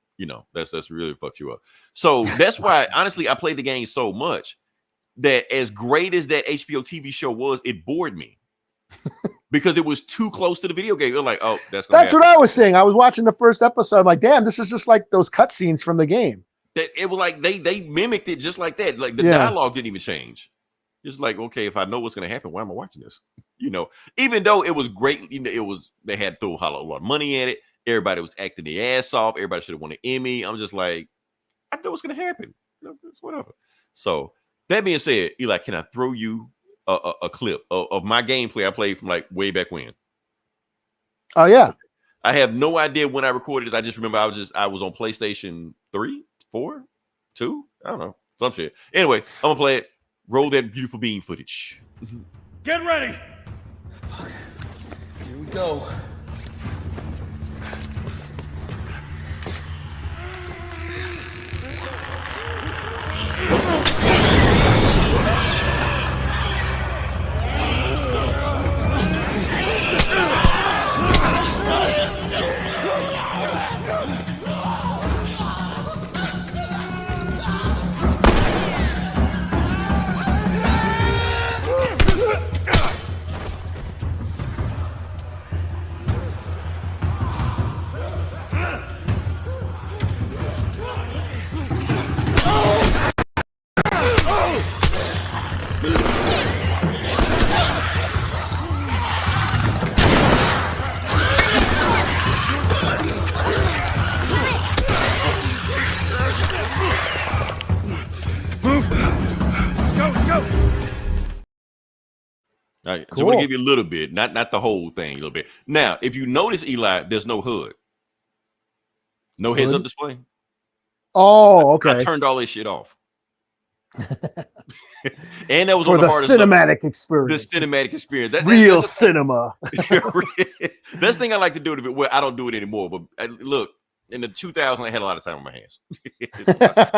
S3: That's really fucked you up. So that's why, honestly, I played the game so much that as great as that HBO TV show was, it bored me because it was too close to the video game. They're like, oh, that's what I was saying. I was watching the first episode. I'm like, damn, this is just like those cutscenes from the game. It was like they mimicked it just like that. Like the dialogue didn't even change. It's like, okay, if I know what's going to happen, why am I watching this? Even though it was great, they had to throw a lot of money at it. Everybody was acting their ass off. Everybody should have won an Emmy. I'm just like, I know what's going to happen. Whatever. So that being said, Eli, can I throw you a clip of my gameplay I played from like way back when? Oh yeah. I have no idea when I recorded it. I just remember I was on PlayStation 3, 4, 2. I don't know. Some shit. Anyway, I'm going to play it. Roll that beautiful bean footage.
S5: Get ready.
S6: Here we go.
S3: All right, so I'm
S4: Cool.
S3: gonna give you a little bit, not the whole thing, a little bit. Now, if you notice, Eli, there's no HUD, no heads-up display.
S4: Oh, okay.
S3: I turned all this shit off. And that was
S4: for
S3: on
S4: the
S3: the hardest
S4: cinematic
S3: level.
S4: experience.
S3: The cinematic experience.
S4: Real cinema.
S3: That's the thing I like to do. Well, I don't do it anymore. But look, in the 2000s, I had a lot of time on my hands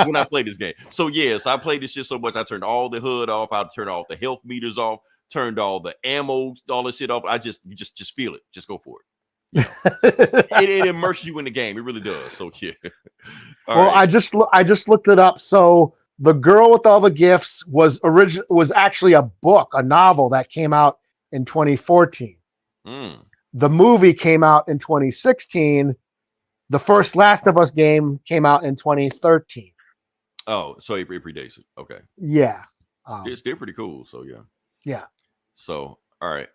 S3: when I played this game. So yes, I played this shit so much. I turned all the HUD off. I turned all the health meters off. Turned all the ammo, all the shit off. You just feel it. Just go for it. You know? it immerses you in the game. It really does. So yeah.
S4: Well, right. I just looked it up. So The Girl with All the Gifts was actually a book, a novel that came out in 2014. The movie came out in 2016. The first Last of Us game came out in 2013.
S3: Oh, so it predates it. Okay.
S4: Yeah.
S3: They're pretty cool. So yeah.
S4: Yeah.
S3: So all right.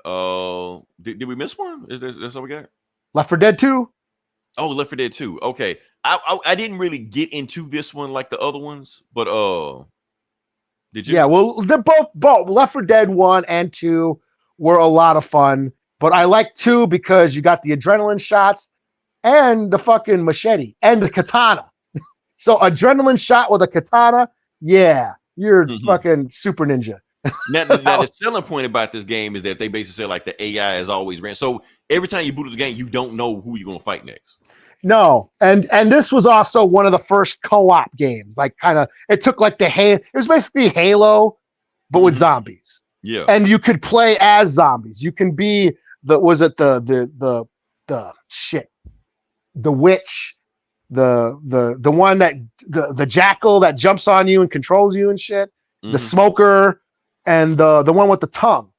S3: Did we miss one? That's all we got?
S4: Left 4 Dead 2.
S3: Oh, Left 4 Dead 2. Okay. I didn't really get into this one like the other ones, but did you?
S4: Yeah, well, they're both Left 4 Dead 1 and 2 were a lot of fun, but I like 2 because you got the adrenaline shots and the fucking machete and the katana. So adrenaline shot with a katana, yeah, you're fucking super ninja.
S3: Now the selling point about this game is that they basically say like the AI is always ran. So every time you boot up the game, you don't know who you're gonna fight next.
S4: No, and this was also one of the first co-op games. Like, kind of, it took like it was basically Halo, but with zombies.
S3: Yeah,
S4: and you could play as zombies. You can be the witch, the one that the jackal that jumps on you and controls you and shit. The smoker. And the one with the tongue,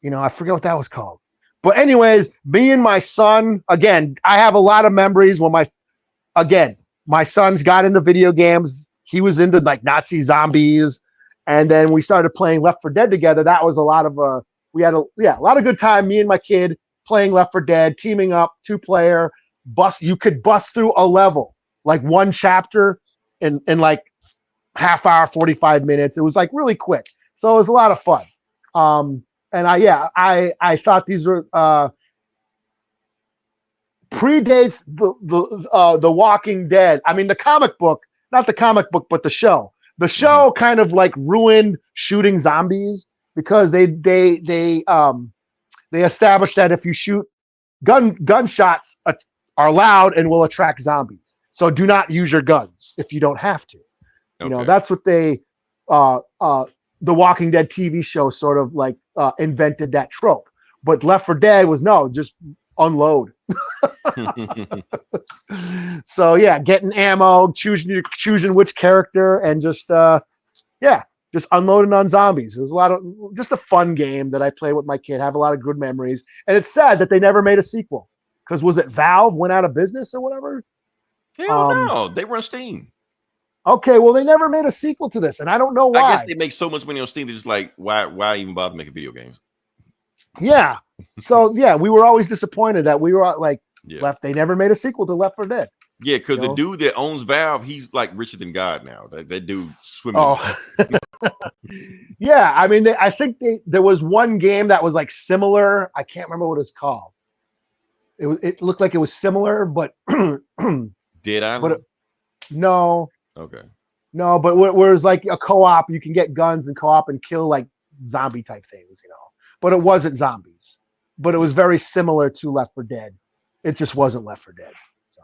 S4: I forget what that was called. But anyways, me and my son, again, I have a lot of memories when my son's got into video games. He was into like Nazi zombies. And then we started playing Left 4 Dead together. That was a lot of, we had a lot of good time. Me and my kid playing Left 4 Dead, teaming up, 2-player, you could bust through a level, like one chapter in like half hour, 45 minutes. It was like really quick. So it was a lot of fun. And I thought these were predates the Walking Dead. I mean, the comic book, not the comic book, but the show. The show kind of like ruined shooting zombies because they established that if you shoot gunshots are loud and will attract zombies. So do not use your guns if you don't have to. Okay. That's what the Walking Dead TV show sort of like invented that trope. But Left 4 Dead was just unload. So yeah, getting ammo, choosing which character, and just unloading on zombies. It was just a fun game that I played with my kid. Have a lot of good memories. And it's sad that they never made a sequel. Because was it Valve went out of business or whatever?
S3: Hell no, they run Steam.
S4: Okay, well, they never made a sequel to this, and I don't know why.
S3: I guess they make so much money on Steam, they're just like, why even bother making video games?
S4: Yeah. So, yeah, we were always disappointed that we were like, they never made a sequel to Left 4 Dead.
S3: Yeah, because the dude that owns Valve, he's like richer than God now. That dude swimming.
S4: Oh. Yeah, I mean, I think there was one game that was like similar. I can't remember what it's called. It looked like it was similar, but
S3: Dead Island?
S4: No.
S3: Okay.
S4: No, but whereas like a co-op, you can get guns and co-op and kill like zombie type things, But it wasn't zombies. But it was very similar to Left 4 Dead. It just wasn't Left 4 Dead. So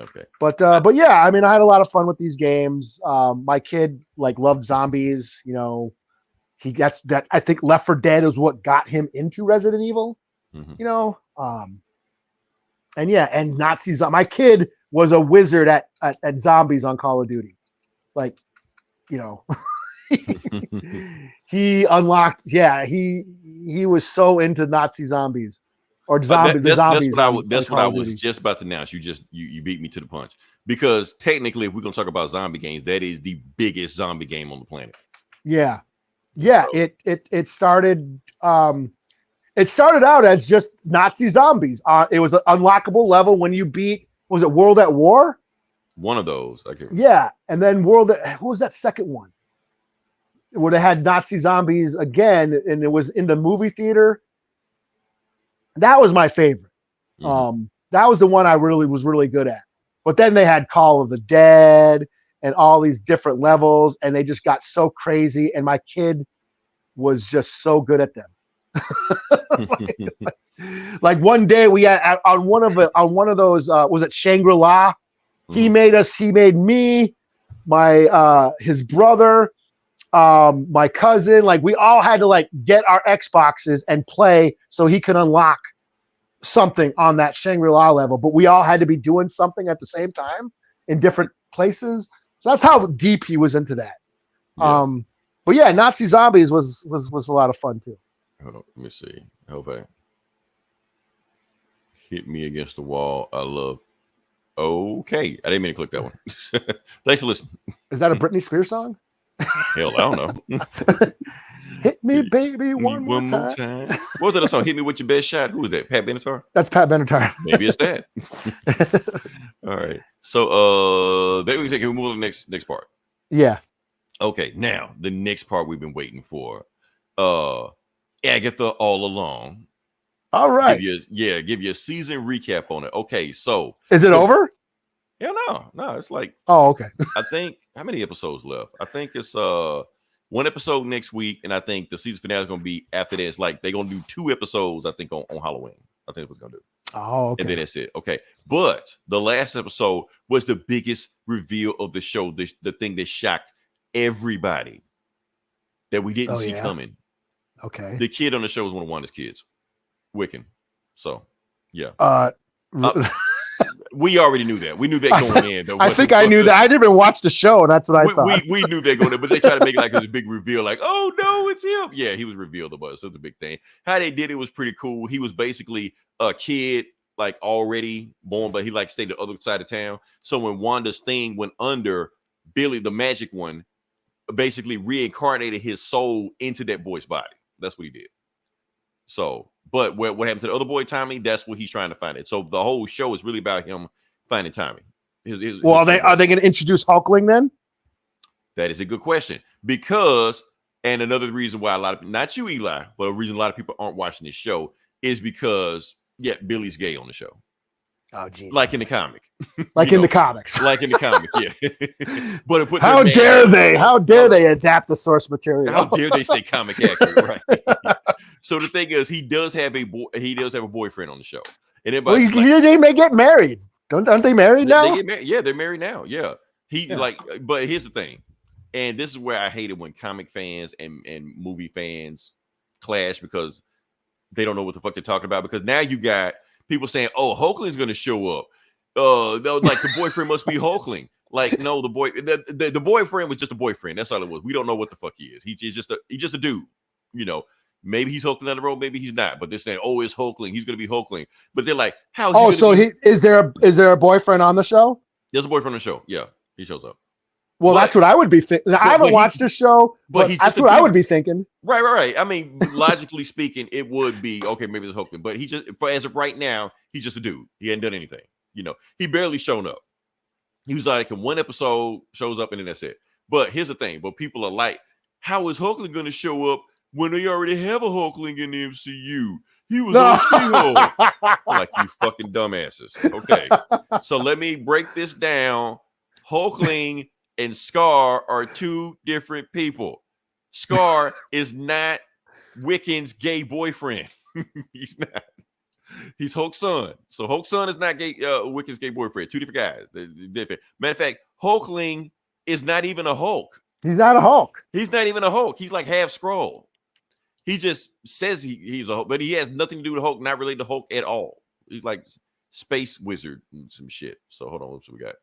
S3: okay.
S4: But yeah, I mean, I had a lot of fun with these games. My kid like loved zombies. He gets that. I think Left 4 Dead is what got him into Resident Evil. And Nazis. My kid was a wizard at zombies on Call of Duty. Like, he unlocked. Yeah, he was so into Nazi zombies or zombies.
S3: That's what I was just about to announce. You beat me to the punch, because technically, if we're gonna talk about zombie games, that is the biggest zombie game on the planet.
S4: Yeah. So. It started. It started out as just Nazi zombies. It was an unlockable level when you beat. Was it World at War?
S3: One of those.
S4: Yeah, and then what was that second one? would have had Nazi zombies again, and it was in the movie theater. That was my favorite. That was the one I was really good at. But then they had Call of the Dead and all these different levels, and they just got so crazy. And my kid was just so good at them. like one day we had on one of those was it Shangri-La? He made me, my his brother, my cousin, like we all had to like get our Xboxes and play so he could unlock something on that Shangri-La level, but we all had to be doing something at the same time in different places. So that's how deep he was into that. Yeah. But yeah, Nazi zombies was a lot of fun too.
S3: Hold on, let me see. Hope I hit me against the wall. I love. Okay, I didn't mean to click that one. Thanks for listening.
S4: Is that a Britney Spears song?
S3: Hell, I don't know.
S4: Hit me, baby, one more time.
S3: What was that song? Hit me with your best shot. Who is that? Pat Benatar?
S4: That's Pat Benatar.
S3: Maybe it's that. All right. So then we can move to the next part.
S4: Yeah.
S3: Okay. Now the next part we've been waiting for. Agatha All Along.
S4: All right.
S3: Give you a season recap on it. Okay. So
S4: is it over?
S3: Hell no. It's like
S4: okay.
S3: I think how many episodes left? I think it's one episode next week, and I think the season finale is gonna be after that. It's like they're gonna do 2 episodes, I think, on Halloween. I think that's what gonna do.
S4: Oh, okay.
S3: And then that's it. Okay. But the last episode was the biggest reveal of the show, the thing that shocked everybody that we didn't see coming.
S4: Okay.
S3: The kid on the show was one of Wanda's kids, Wiccan. So yeah. We already knew that. We knew that going in. Though.
S4: I think I knew that. I didn't even watch the show. That's what I thought.
S3: We knew that going in, but they tried to make it like it was a big reveal. Like, oh no, it's him. Yeah, he was revealed about it. So it's a big thing. How they did it was pretty cool. He was basically a kid, like already born, but he like stayed the other side of town. So when Wanda's thing went under, Billy, the magic one, basically reincarnated his soul into that boy's body. That's what he did. So, but what happened to the other boy, Tommy? That's what he's trying to find it. So the whole show is really about him finding Tommy.
S4: Are they going to introduce Hulkling then?
S3: That is a good question, because, and another reason why a lot of, not you, Eli, but a reason a lot of people aren't watching this show is because Billy's gay on the show.
S4: Oh, geez.
S3: Like in the comic.
S4: Like in the comics.
S3: Like in the comic, yeah. But
S4: how dare they? How dare they adapt the source material?
S3: How dare they stay comic accurate, right? So the thing is, he does have a boyfriend on the show. And
S4: they may get married. Aren't they married now?
S3: They get married. Yeah, they're married now. Yeah. But here's the thing. And this is where I hate it when comic fans and movie fans clash, because they don't know what the fuck they're talking about. Because now you got people saying, "Oh, Hulkling's going to show up." Like the boyfriend must be Hulkling. Like, no, the boyfriend was just a boyfriend. That's all it was. We don't know what the fuck he is. He's just a dude. You know, maybe he's Hulkling on the road, maybe he's not. But they're saying, "Oh, it's Hulkling. He's going to be Hulkling." But they're like, "How?"
S4: Is there a boyfriend on the show?
S3: There's a boyfriend on the show. Yeah, he shows up.
S4: Well, that's what I would be thinking. I haven't watched the show, but that's what I would be thinking.
S3: Right. I mean, logically speaking, it would be okay. Maybe it's Hulkling, but as of right now, he's just a dude. He hadn't done anything. You know, he barely shown up. He was like in one episode, shows up, and then that's it. But here's the thing: but people are like, "How is Hulkling going to show up when they already have a Hulkling in the MCU? He was on She-Hulk." Like, you fucking dumbasses. Okay, so let me break this down. Hulkling and Scar are 2 different people. Scar is not Wiccan's gay boyfriend. He's not. He's Hulk's son. So Hulk's son is not gay. Wiccan's gay boyfriend. 2 different guys. They're different. Matter of fact, Hulkling is not even a Hulk.
S4: He's not a Hulk.
S3: He's not even a Hulk. He's like half Skrull. He just says he's a Hulk, but he has nothing to do with Hulk. Not related to Hulk at all. He's like space wizard and some shit. So hold on. What we got?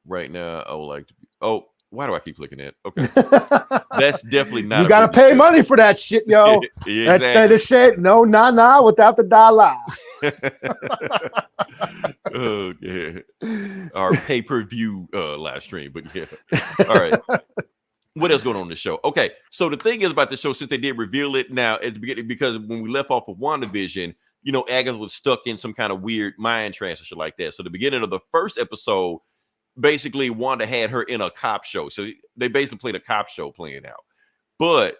S3: Right now, I would like to be. Oh, why do I keep clicking that? Okay, that's definitely not.
S4: You gotta pay money for that shit, yo.
S3: Exactly.
S4: That's the shit. No, nah, without the dollar.
S3: Okay, our pay-per-view live stream, but yeah. All right. What else going on in the show? Okay, so the thing is about the show, since they did reveal it now at the beginning, because when we left off of WandaVision, Agatha was stuck in some kind of weird mind trance or shit like that. So the beginning of the first episode, basically Wanda had her in a cop show. So they basically played a cop show playing out. But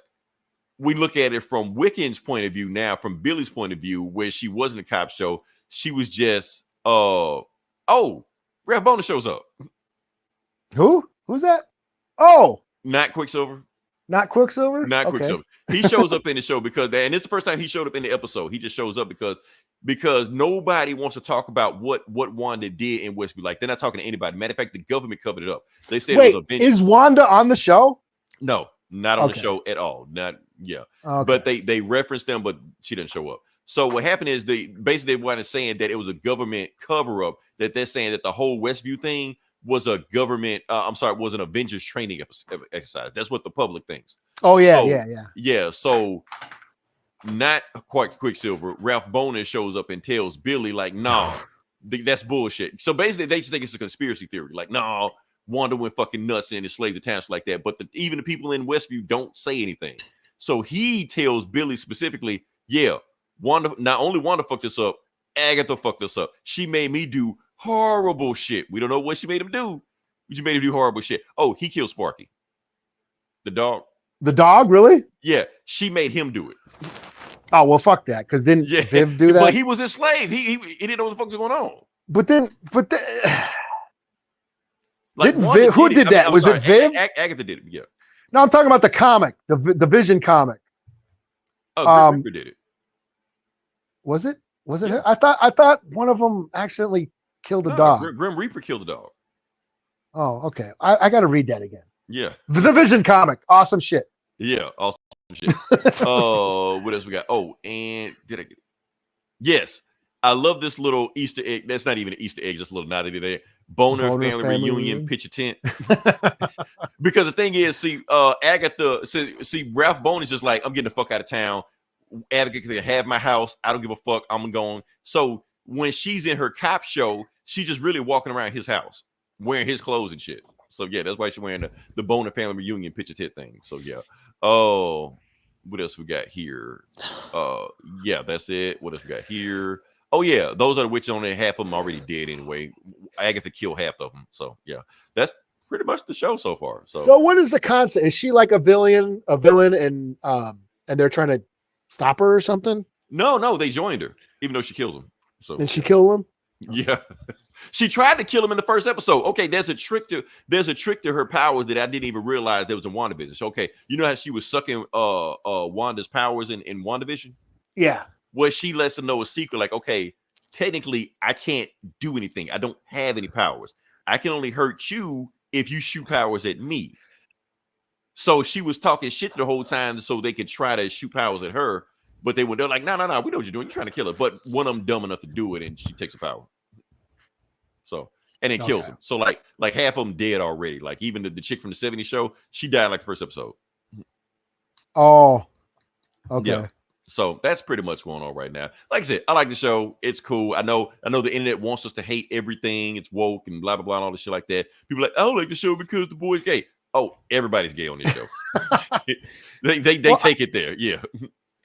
S3: we look at it from Wiccan's point of view now, from Billy's point of view, where she wasn't a cop show. She was just, Ralph Boner shows up.
S4: Who? Who's that? Oh,
S3: not Quicksilver.
S4: Not Quicksilver?
S3: Not okay. Quicksilver. He shows up in the show because, and it's the first time he showed up in the episode. He just shows up because nobody wants to talk about what Wanda did in Westview. Like, they're not talking to anybody. Matter of fact, the government covered it up. They said
S4: Wait,
S3: it was a
S4: is Wanda on the show?
S3: No, not on the show at all. Not, yeah. Okay. But they referenced them, but she didn't show up. So what happened is they wanted saying that it was a government cover-up, that they're saying that the whole Westview thing was a government, was an Avengers training exercise. That's what the public thinks.
S4: Oh, yeah,
S3: so, yeah. So not quite Quicksilver. Ralph Boner shows up and tells Billy, like, no, that's bullshit. So basically, they just think it's a conspiracy theory. Like, no, Wanda went fucking nuts and enslaved the towns like that. But even the people in Westview don't say anything. So he tells Billy specifically, yeah, Wanda, not only Wanda fucked us up, Agatha fucked us up. She made me do horrible shit. We don't know what she made him do. She made him do horrible shit. Oh, he killed Sparky. The dog.
S4: The dog, really?
S3: Yeah, she made him do it.
S4: Oh, well, fuck that. Because didn't Viv do that?
S3: But he was enslaved. He didn't know what the fuck was going on.
S4: Like, didn't Viv, who did that? Was it Viv?
S3: Agatha did it, yeah.
S4: No, I'm talking about the comic, the Vision comic.
S3: Oh, Reaper did it.
S4: Was it? Was it her? I thought one of them accidentally killed a dog.
S3: Grim Reaper killed a dog.
S4: Oh, okay. I got to read that again.
S3: Yeah.
S4: The Vision comic. Awesome shit.
S3: Yeah, awesome shit. What else we got? Oh, and did I get it? Yes. I love this little Easter egg. That's not even an Easter egg, just a little novelty there. Boner family reunion, pitch a tent. Because the thing is, Agatha, Ralph Boner is just like, I'm getting the fuck out of town. Agatha can have my house. I don't give a fuck. I'm going. So when she's in her cop show, she's just really walking around his house, wearing his clothes and shit. So yeah, that's why she's wearing the Boner family reunion pitch a tent thing. So yeah. Oh, what else we got here? Yeah, that's it. What else we got here? Oh yeah, those are the witches on there. Half of them already dead anyway. Agatha killed half of them. So yeah, that's pretty much the show so far. So
S4: what is the concept? Is she like a villain, and they're trying to stop her or something?
S3: No, they joined her, even though she killed him. So
S4: and she killed him?
S3: Yeah. She tried to kill him in the first episode. Okay, there's a trick to her powers that I didn't even realize there was in WandaVision. Okay, you know how she was sucking Wanda's powers in WandaVision?
S4: Yeah.
S3: Well, she lets them know a secret, like, okay, technically I can't do anything. I don't have any powers. I can only hurt you if you shoot powers at me. So she was talking shit the whole time so they could try to shoot powers at her, but they're like, no, we know what you're doing. You're trying to kill her. But one of them dumb enough to do it, and she takes a power. So, and then kills him. So like half of them dead already. Like even the chick from the 70s show, she died like the first episode.
S4: Oh, okay.
S3: Yeah. So that's pretty much going on right now. Like I said, I like the show. It's cool. I know the internet wants us to hate everything. It's woke and blah, blah, blah, and all this shit like that. People are like, I don't like the show because the boy's gay. Oh, everybody's gay on this show. they take it there. Yeah.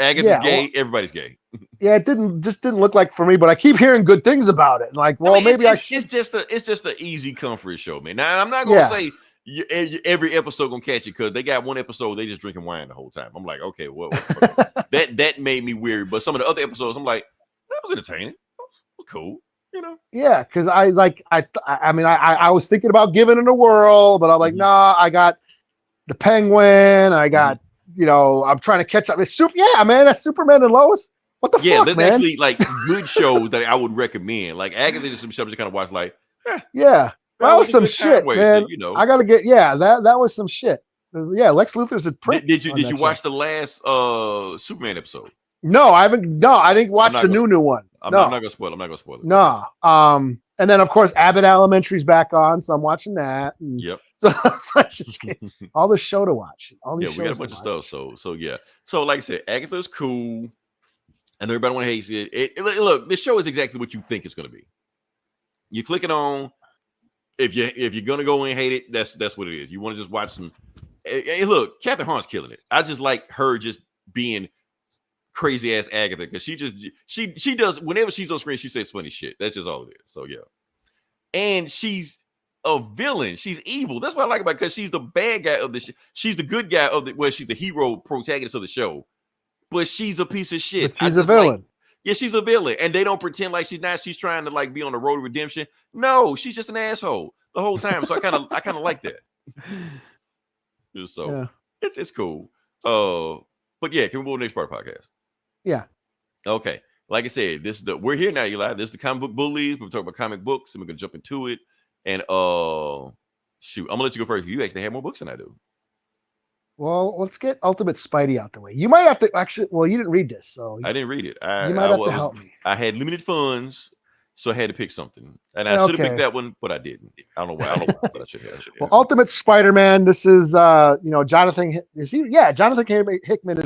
S3: Agatha's gay. Everybody's gay.
S4: Yeah, it didn't look like for me, but I keep hearing good things about it. Like, well,
S3: it's just an easy comfort show, man. Now I'm not gonna say every episode gonna catch you because they got one episode they just drinking wine the whole time. I'm like, okay, well, that made me weary. But some of the other episodes, I'm like, that was entertaining. That was cool, you know.
S4: Yeah, because I was thinking about giving it a whirl, but I'm like, nah, I got the Penguin, I got. I'm trying to catch up. Yeah, man, that's Superman and Lois. What the fuck, man? Yeah, there's
S3: actually like good shows that I would recommend. Like Agatha is some shows you kind of watch. Like,
S4: yeah, that was some shit, man. So, I gotta get. Yeah, that was some shit. Yeah, Lex Luthor's a prick.
S3: Did you watch the last Superman episode?
S4: No, I haven't. No, I didn't watch the new one.
S3: I'm not gonna spoil it.
S4: No. And then of course Abbott Elementary's back on, so I'm watching that.
S3: Yep.
S4: So I just all the show to watch. All these
S3: we got a bunch of stuff. So yeah. So like I said, Agatha's cool, and everybody want to hate it. Look, this show is exactly what you think it's going to be. You click it on. If you're gonna go and hate it, that's what it is. You want to just watch some. Hey, look, Catherine Hahn's killing it. I just like her just being crazy ass Agatha because she does whenever she's on screen, she says funny shit. That's just all it is. So yeah, and she's a villain. She's evil. That's what I like about it, because she's the bad guy of the show. She's the good guy of the, well, she's the hero protagonist of the show, but she's a piece of shit.
S4: But she's a villain.
S3: Yeah, she's a villain, and they don't pretend like she's not. She's trying to like be on the road to redemption. No, she's just an asshole the whole time. So I kind of like that. So yeah. It's cool. But yeah, can we move to the next part of the podcast?
S4: Yeah.
S3: Okay. Like I said, we're here now, Eli. This is the comic book bullies. We're talking about comic books, and we're gonna jump into it. And shoot, I'm gonna let you go first. You actually have more books than I do.
S4: Well, let's get Ultimate Spidey out the way. You might have to actually. Well, you didn't read this, so
S3: I didn't read it.
S4: You might have to help me.
S3: I had limited funds, so I had to pick something, and I should have picked that one, but I didn't. I don't know why. But I should have.
S4: Well, Ultimate Spider-Man. This is Jonathan. Is he? Yeah, Jonathan Hickman is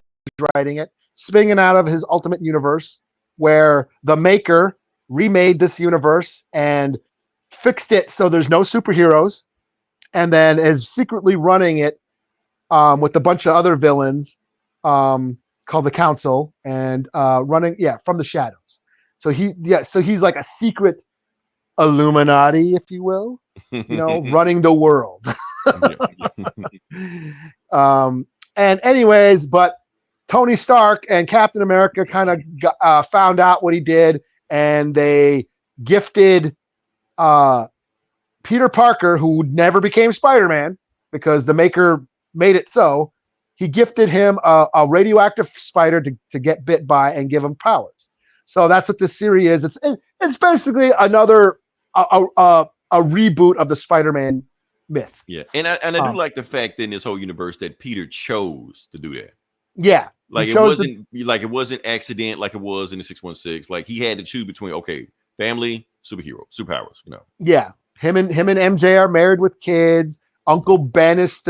S4: writing it, spinning out of his Ultimate Universe, where the maker remade this universe and fixed it so there's no superheroes, and then is secretly running it with a bunch of other villains called the Council, and running from the shadows. So he's like a secret Illuminati, if you will, running the world. And anyways, but Tony Stark and Captain America kind of found out what he did, and they gifted Peter Parker, who never became Spider-Man because the maker made it so. He gifted him a radioactive spider to get bit by and give him powers. So that's what this series is. It's basically another a reboot of the Spider-Man myth.
S3: Yeah, and I do like the fact that in this whole universe that Peter chose to do that.
S4: Yeah,
S3: like it wasn't accident like it was in the 616. Like he had to choose between family, superhero, superpowers.
S4: Yeah, him and MJ are married with kids. Uncle Ben is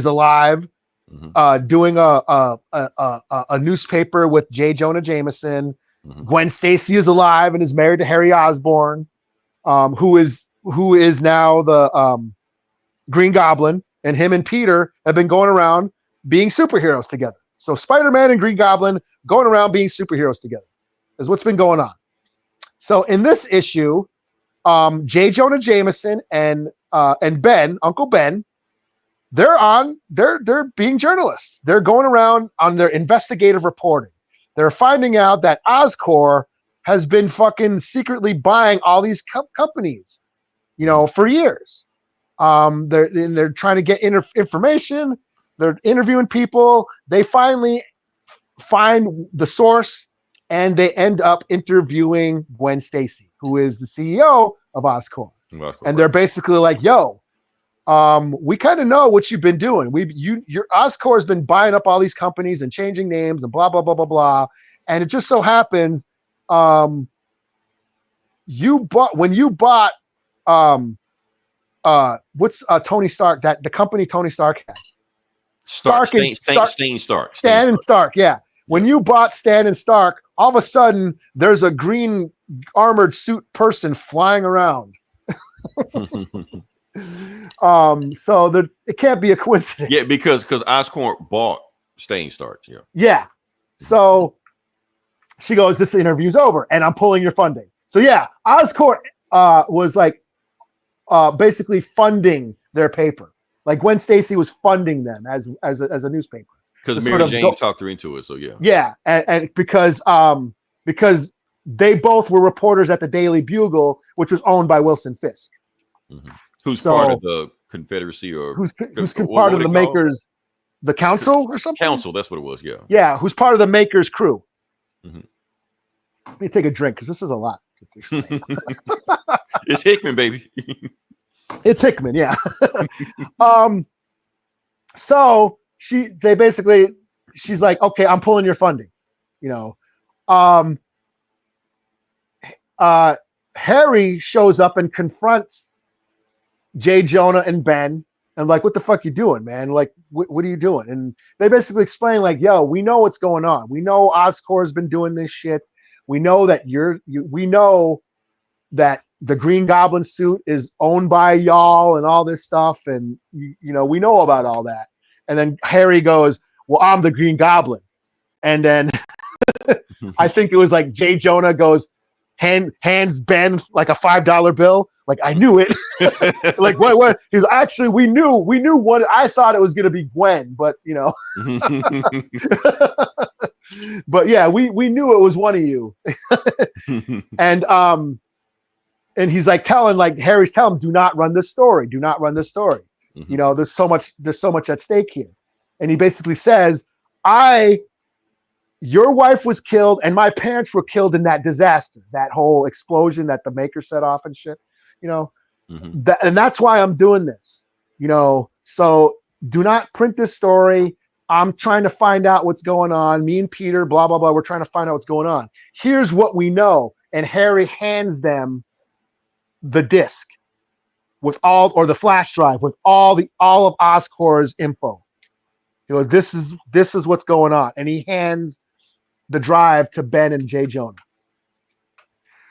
S4: alive, doing a newspaper with J. Jonah Jameson. Gwen Stacy is alive and is married to Harry Osborn, who is now the Green Goblin. And him and Peter have been going around being superheroes together. So Spider-Man and Green Goblin going around being superheroes together is what's been going on. So in this issue, J. Jonah Jameson and Ben, Uncle Ben, they're being journalists. They're going around on their investigative reporting. They're finding out that Oscorp has been fucking secretly buying all these companies, for years. They're trying to get information. They're interviewing people. They finally find the source, and they end up interviewing Gwen Stacy, who is the CEO of Oscorp. And they're basically like, "Yo, we kind of know what you've been doing. Your Oscorp has been buying up all these companies and changing names and blah blah blah blah blah. And it just so happens, when you bought what's Tony Stark, that the company Tony Stark had, Stan and Stark, yeah. When you bought Stan and Stark, all of a sudden there's a green armored suit person flying around." So that it can't be a coincidence.
S3: Yeah, because Oscorp bought Stan Stark. Yeah.
S4: Yeah. So she goes, "This interview's over, and I'm pulling your funding." So yeah, Oscorp was like basically funding their paper. Like Gwen Stacy was funding them as a newspaper.
S3: Because Mary Jane talked her into it, so yeah.
S4: Yeah, and because they both were reporters at the Daily Bugle, which was owned by Wilson Fisk.
S3: Who's part of the Confederacy, or
S4: who's part of the makers, the Council or something?
S3: Council, that's what it was, yeah.
S4: Yeah, who's part of the makers crew. Let me take a drink because this is a lot.
S3: It's Hickman, baby.
S4: It's Hickman, yeah. So she's like, "Okay, I'm pulling your funding." Harry shows up and confronts J. Jonah and Ben, and like, "What the fuck you doing, man? Like, what are you doing?" And they basically explain like, "Yo, we know what's going on. We know Oscorp has been doing this shit. We know that we know that the Green Goblin suit is owned by y'all and all this stuff. And, we know about all that." And then Harry goes, "Well, I'm the Green Goblin." And then I think it was like J. Jonah goes, hands Ben like a $5 bill. Like, I knew it. Like, what? He's actually, we knew what. I thought it was going to be Gwen, but but yeah, we knew it was one of you. And he's like Harry's telling him, do not run this story. Do not run this story.
S3: Mhm.
S4: There's so much at stake here. And he basically says, your wife was killed and my parents were killed in that disaster, that whole explosion that the maker set off and shit,
S3: Mhm.
S4: and that's why I'm doing this, so do not print this story. I'm trying to find out what's going on. Me and Peter, blah, blah, blah. We're trying to find out what's going on. Here's what we know. And Harry hands them the disc with or the flash drive with all of Oscorp's info. This is what's going on. And he hands the drive to Ben and J. Jonah.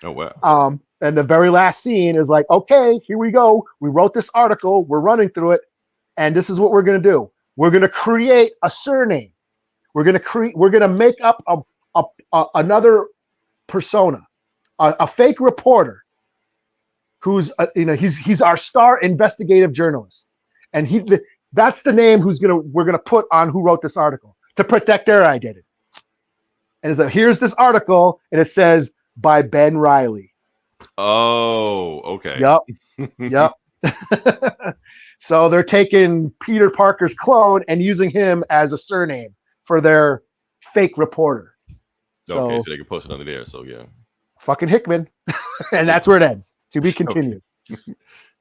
S3: Oh, wow.
S4: And the very last scene is like, okay, here we go. We wrote this article. We're running through it. And this is what we're going to do. We're going to create a surname. We're going to make up another persona, a fake reporter who's, he's our star investigative journalist. And that's the name we're going to put on who wrote this article to protect their identity. And it's like, here's this article, and it says by Ben Reilly.
S3: Oh, okay.
S4: Yep. So they're taking Peter Parker's clone and using him as a surname for their fake reporter.
S3: Okay, so they can post it under there. So yeah.
S4: Fucking Hickman. And that's where it ends. To be continued.
S3: Okay.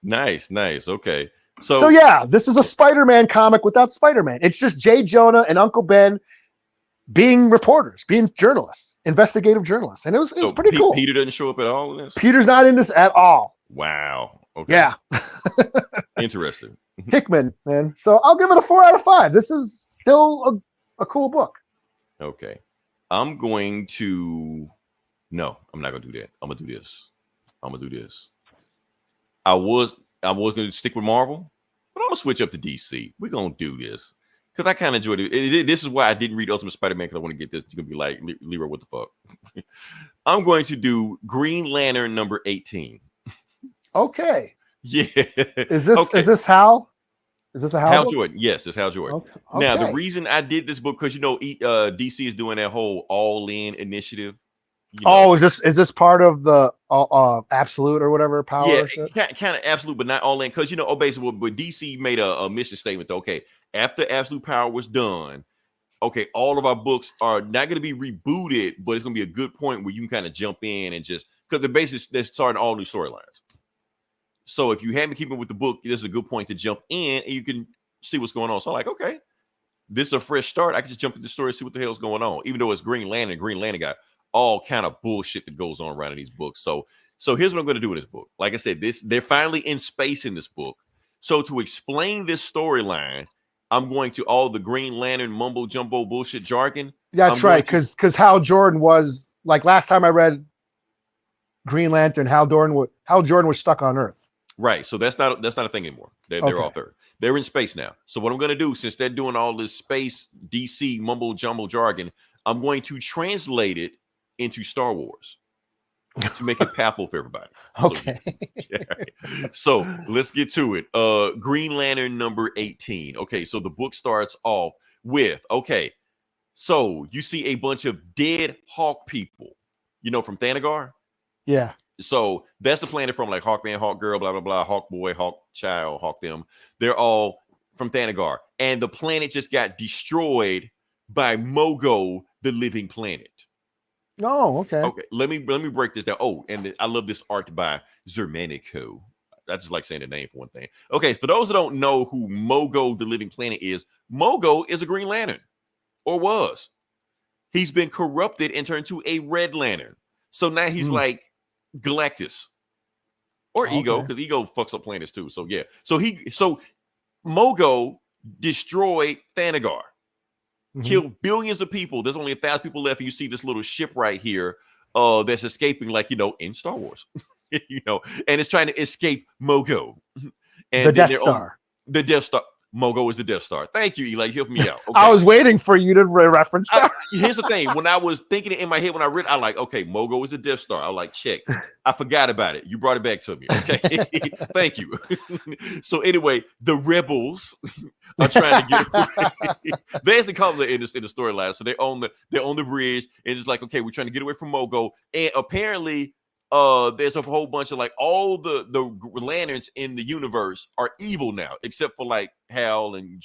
S3: Nice. Okay.
S4: So yeah, this is a Spider-Man comic without Spider-Man. It's just J. Jonah and Uncle Ben being reporters, being journalists, investigative journalists. And it was pretty cool.
S3: Peter doesn't show up at all in this?
S4: Peter's not in this at all.
S3: Wow. Okay.
S4: Yeah.
S3: Interesting.
S4: Hickman, man. So I'll give it a 4 out of 5. This is still a cool book.
S3: Okay. I'm going to... No, I'm not going to do that. I'm going to do this. I was going to stick with Marvel, but I'm going to switch up to DC. We're going to do this. Because I kind of enjoyed it. This is why I didn't read Ultimate Spider-Man, because I want to get this. You're going to be like, Leroy, what the fuck? I'm going to do Green Lantern number 18.
S4: Okay.
S3: Yeah.
S4: Is this Hal? Is this a
S3: Hal Jordan? Yes, it's Hal Jordan.
S4: Okay.
S3: Now, the reason I did this book, because DC is doing that whole all-in initiative.
S4: Oh, is this part of the absolute or whatever power?
S3: Yeah, kind of absolute, but not all in. Because basically, but DC made a mission statement. Okay, after Absolute Power was done, okay, all of our books are not going to be rebooted, but it's going to be a good point where you can kind of jump in and just, because they're starting all new storylines. So if you haven't keeping with the book, this is a good point to jump in and you can see what's going on. So I'm like, okay, this is a fresh start. I can just jump into the story and see what the hell's going on. Even though it's Green Lantern got all kind of bullshit that goes on around in these books. So here's what I'm going to do in this book. Like I said, they're finally in space in this book. So to explain this storyline, I'm going to all the Green Lantern mumbo jumbo bullshit jargon.
S4: Yeah, that's right. Because Hal Jordan was, like, last time I read Green Lantern, Hal Jordan was stuck on Earth.
S3: Right. So that's not a thing anymore. They're off there. They're in space now. So what I'm going to do, since they're doing all this space DC mumbo jumbo jargon, I'm going to translate it into Star Wars to make it palatable for everybody.
S4: Okay.
S3: So let's get to it. Green Lantern number 18. Okay, so the book starts off with, so you see a bunch of dead Hawk people, from Thanagar.
S4: Yeah.
S3: So that's the planet from like Hawkman, Hawk Girl, blah, blah, blah, Hawk Boy, Hawk Child, Hawk them. They're all from Thanagar. And the planet just got destroyed by Mogo, the living planet.
S4: Oh, okay.
S3: Okay, let me break this down. Oh, and I love this art by Zermanico. I just like saying the name for one thing. Okay, for those that don't know who Mogo, the living planet is, Mogo is a Green Lantern, or was. He's been corrupted and turned to a Red Lantern. So now he's like Galactus or Ego, because Ego fucks up planets too. So yeah, so Mogo destroyed Thanagar, killed billions of people. There's only 1,000 people left. And you see this little ship right here that's escaping, like in Star Wars, and it's trying to escape Mogo. And
S4: the Death Star.
S3: The Death Star. Mogo is the Death Star. Thank you, Eli. Help me out. Okay.
S4: I was waiting for you to reference that.
S3: Here's the thing. When I was thinking it in my head, when I read, I like, okay, Mogo is the Death Star. I like, check. I forgot about it. You brought it back to me. Okay. Thank you. So anyway, the rebels are trying to get away. They actually call them in the storyline. So they're on the bridge, and it's like, okay, we're trying to get away from Mogo. And apparently, there's a whole bunch of like all the lanterns in the universe are evil now, except for like Hal and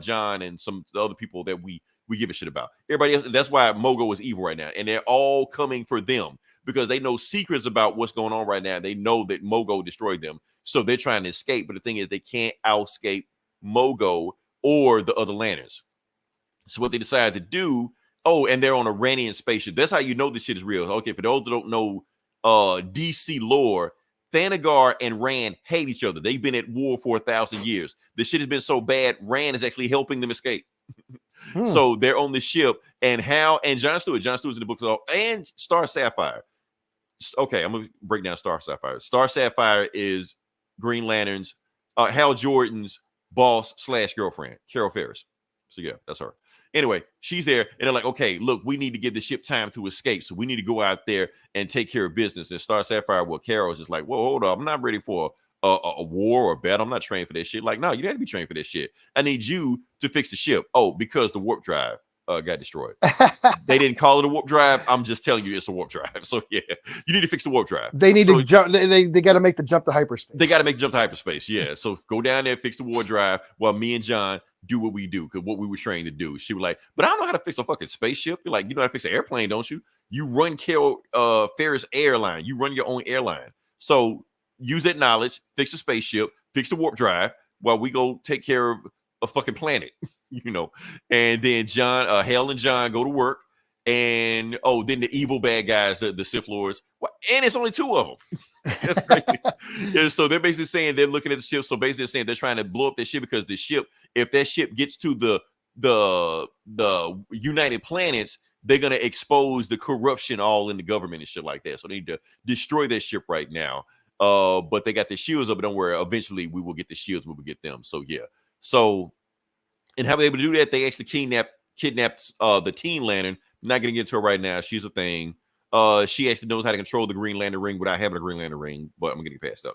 S3: John and some other people that we give a shit about. Everybody else, that's why Mogo is evil right now, and they're all coming for them because they know secrets about what's going on right now. They know that Mogo destroyed them, so they're trying to escape. But the thing is, they can't escape Mogo or the other lanterns. So what they decided to do, and they're on a Ranian spaceship. That's how you know this shit is real. Okay, for those that don't know DC lore, Thanagar and Rand hate each other. They've been at war for 1,000 years. The shit has been so bad, Rand is actually helping them escape. So they're on the ship, and Hal and John Stewart's in the book, and Star Sapphire. Okay, I'm gonna break down Star Sapphire. Star Sapphire is Green Lantern's Hal Jordan's boss / girlfriend, Carol Ferris. So yeah, that's her. Anyway, she's there, and they're like, okay, look, we need to give the ship time to escape, so we need to go out there and take care of business. And Star Sapphire, well, Carol's just like, whoa, hold up, I'm not ready for a war or a battle. I'm not trained for this shit. Like, no, you have to be trained for this shit. I need you to fix the ship. Oh, because the warp drive got destroyed. They didn't call it a warp drive. I'm just telling you it's a warp drive. So yeah, you need to fix the warp drive.
S4: They need to jump. They got to make the jump to hyperspace.
S3: They got to make the jump to hyperspace. Yeah. So go down there, fix the warp drive, while me and John do what we do, because what we were trained to do. She was like, but I don't know how to fix a fucking spaceship. You're like, you know how to fix an airplane, don't you? You run Carol Ferris airline. You run your own airline. So use that knowledge, fix the spaceship, fix the warp drive, while we go take care of a fucking planet, you know. And then Hal and John go to work, and then the evil bad guys, the Sith Lords, and it's only 2 of them. That's crazy. Yeah, so they're basically saying they're looking at the ship. So basically, they're saying they're trying to blow up their ship, because the ship, if that ship gets to the United Planets, they're gonna expose the corruption all in the government and shit like that. So they need to destroy their ship right now. But they got the shields up. But don't worry, eventually we will get the shields. We will get them. So yeah. So, and how were they able to do that? They actually kidnapped the Teen Lantern. I'm not gonna get into her right now. She's a thing. She actually knows how to control the Green Lantern ring without having a Green Lantern ring, but I'm getting past that.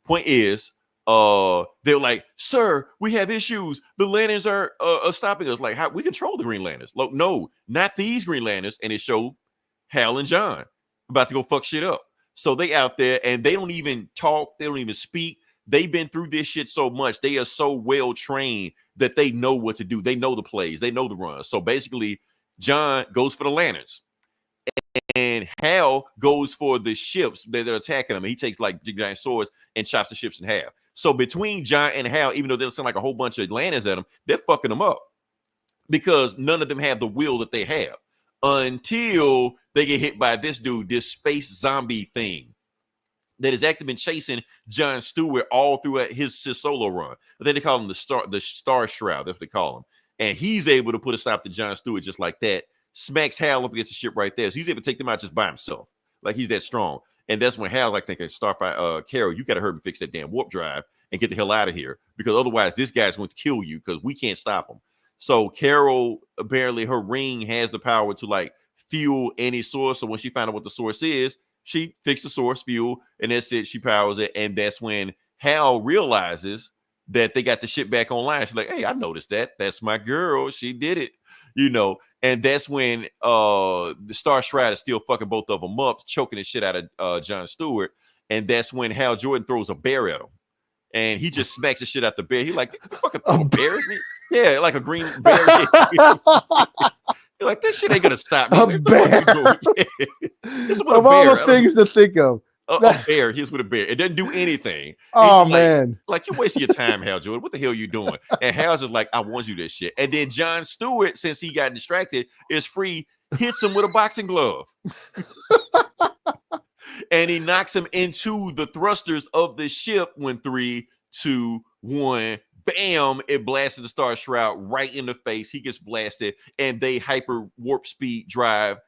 S3: Point is, they're like, sir, we have issues. The lanterns are stopping us. Like, how we control the Green Lanterns? Like, no, not these Green Lanterns. And it showed Hal and John about to go fuck shit up. So they out there, and they don't even talk. They don't even speak. They've been through this shit so much. They are so well trained that they know what to do. They know the plays. They know the runs. So basically, John goes for the lanterns, and Hal goes for the ships that are attacking him. He takes like giant swords and chops the ships in half. So between John and Hal, even though they sound like a whole bunch of lanterns at them, they're fucking them up, because none of them have the will that they have, until they get hit by this dude, this space zombie thing that has actually been chasing John Stewart all throughout his solo run. I think they call him the Star Shroud. That's what they call him. And he's able to put a stop to John Stewart just like that. Smacks Hal up against the ship right there. So he's able to take them out just by himself. Like, he's that strong. And that's when Hal's like thinking, Starfire, Carol, you got to hurry and fix that damn warp drive and get the hell out of here, because otherwise this guy's going to kill you, because we can't stop him. So Carol, apparently her ring has the power to like fuel any source. So when she found out what the source is, she fixed the source, fuel, and that's it. She powers it. And that's when Hal realizes that they got the ship back online. She's like, hey, I noticed that. That's my girl. She did it, you know. And that's when the Star Shroud is still fucking both of them up, choking the shit out of John Stewart. And that's when Hal Jordan throws a bear at him. And he just smacks the shit out the bear. He like, you fucking throw a bear at me? Yeah, like a green bear. You're like, this shit ain't gonna stop me.
S4: A bear.
S3: Yeah.
S4: Of all the things to think of.
S3: A bear. Here's with a bear. It doesn't do anything.
S4: Oh, man.
S3: Like, you're wasting your time, Hal Jordan. What the hell are you doing? And Hal's just like, I want you this shit. And then John Stewart, since he got distracted, is free, hits him with a boxing glove. And he knocks him into the thrusters of the ship when 3, 2, 1, bam, it blasted the Star Shroud right in the face. He gets blasted, and they hyper warp speed drive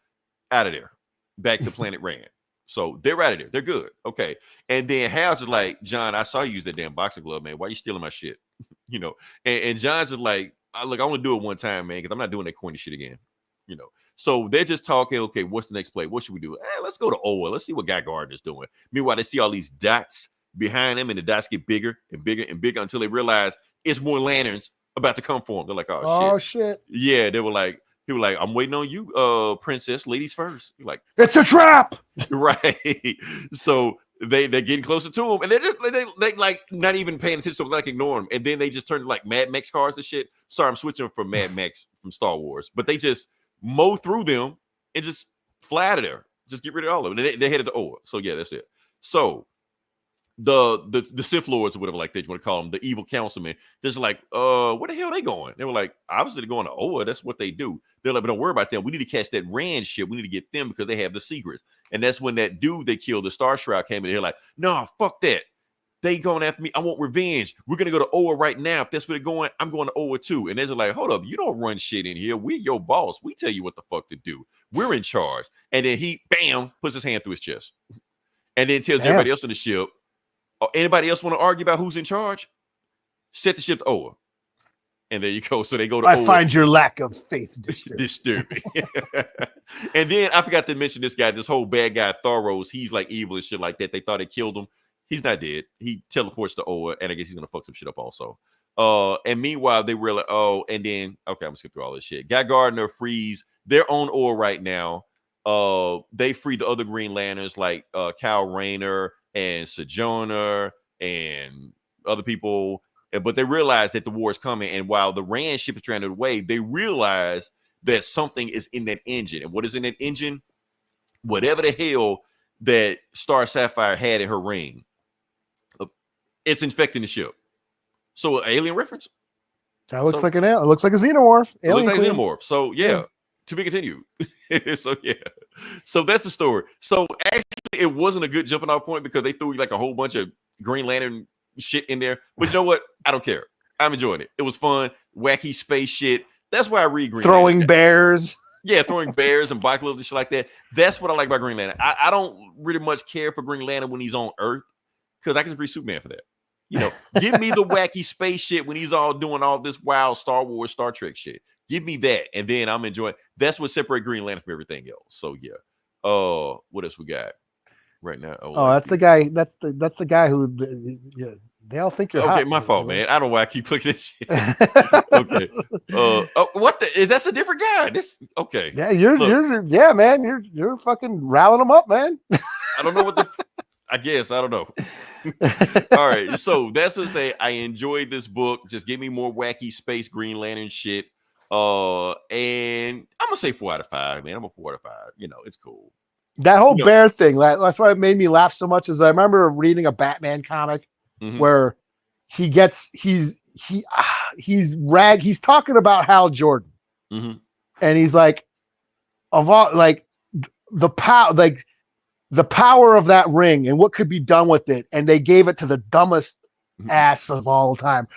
S3: out of there back to Planet Rand. So they're out of there. They're good. Okay. And then Hal's just like, John, I saw you use that damn boxing glove, man. Why are you stealing my shit? you know. And John's just like, look, I want to do it one time, man, because I'm not doing that corny shit again, you know. So they're just talking, okay, what's the next play? What should we do? Let's go to Oa. Let's see what Guy Gardner's doing. Meanwhile, they see all these dots behind them, and the dots get bigger and bigger and bigger until they realize it's more lanterns about to come for them. They're like, oh shit. Yeah, they were like, he was like, I'm waiting on you, princess, ladies first. You're like,
S4: it's a trap.
S3: Right. So they're getting closer to him, and they like not even paying attention, so like ignoring him. And then they just turn to like Mad Max cars and shit. Sorry, I'm switching from Mad Max from Star Wars, but they just mow through them and just fly out of there. Just get rid of all of them. They headed to Oa. So yeah, that's it. So the Sith Lords or whatever, like that you want to call them, the evil councilmen, they're just like, where the hell are they going? They were like, obviously they're going to Oa. That's what they do. They're like, but don't worry about them. We need to catch that Rand shit. We need to get them because they have the secrets. And that's when that dude they killed, the Star Shroud, came in here like, no, fuck that. They going after me. I want revenge. We're gonna go to Oa right now. If that's where they're going, I'm going to Oa too. And they're just like, hold up, you don't run shit in here. We're your boss. We tell you what the fuck to do. We're in charge. And then he, bam, puts his hand through his chest, and then tells everybody else in the ship, anybody else want to argue about who's in charge? Set the ship to Oa. And there you go. So they go to Oa.
S4: I find your lack of faith
S3: disturbing. And then I forgot to mention this guy, this whole bad guy, Thoros. He's like evil and shit like that. They thought they killed him. He's not dead. He teleports to Oa, and I guess he's gonna fuck some shit up also. And meanwhile, they were like, and then okay, I'm gonna skip through all this shit. Guy Gardner frees. They're on Oa right now. They free the other Green Lanterns like Kyle Rayner and Sojourner and other people. But they realize that the war is coming, and while the Rand ship is stranded away, they realize that something is in that engine. And what is in that engine? Whatever the hell that Star Sapphire had in her ring, it's infecting the ship. So, alien reference.
S4: That looks like an alien. It looks like a xenomorph.
S3: It looks like a xenomorph. So, yeah, to be continued. So, yeah. So that's the story. So actually, it wasn't a good jumping off point because they threw like a whole bunch of Green Lantern shit in there. But you know what? I don't care. I'm enjoying it. It was fun. Wacky space shit. That's why I read Green
S4: Throwing
S3: Lantern.
S4: bears.
S3: Yeah, throwing bears and bike and shit like that. That's what I like about Green Lantern. I don't really much care for Green Lantern when he's on Earth because I can just read Superman for that. You know, give me the wacky space shit when he's all doing all this wild Star Wars, Star Trek shit. Give me that, and then I'm enjoying. That's what separates Green Lantern from everything else. So yeah. What else we got right now?
S4: That's the guy. That's the guy who. They all think you're
S3: okay.
S4: hot,
S3: My fault, man. I don't know why I keep clicking this shit. Okay. What the? That's a different guy. This okay.
S4: Yeah, you're man. You're fucking riling them up, man.
S3: I don't know what the. I guess I don't know. All right, so that's to say I enjoyed this book. Just give me more wacky space Green Lantern shit. And I'm gonna say 4 out of 5, man. I'm a 4 out of 5. You know, it's cool.
S4: That whole bear thing, that's why it made me laugh so much. Is I remember reading a Batman comic where he's talking about Hal Jordan, and he's like, of all like the power of that ring and what could be done with it, and they gave it to the dumbest ass of all time.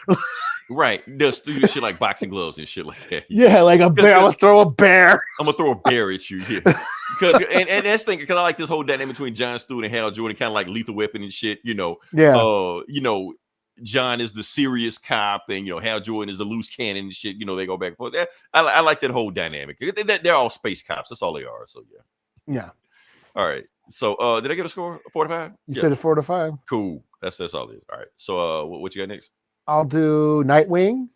S3: Right. They'll do shit like boxing gloves and shit like that.
S4: Yeah, like a bear. I'm gonna throw a bear.
S3: I'm gonna throw a bear at you. Yeah. Because and that's the thing, because I like this whole dynamic between Jon Stewart and Hal Jordan, kind of like Lethal Weapon and shit, you know.
S4: Yeah.
S3: John is the serious cop, and Hal Jordan is the loose cannon and shit. They go back and forth. I like that whole dynamic. They're all space cops. That's all they are. So yeah.
S4: Yeah.
S3: All right. So did I get a score? 4 to 5?
S4: You said a 4 to 5.
S3: Cool. That's all it is. All right. So what you got next?
S4: I'll do Nightwing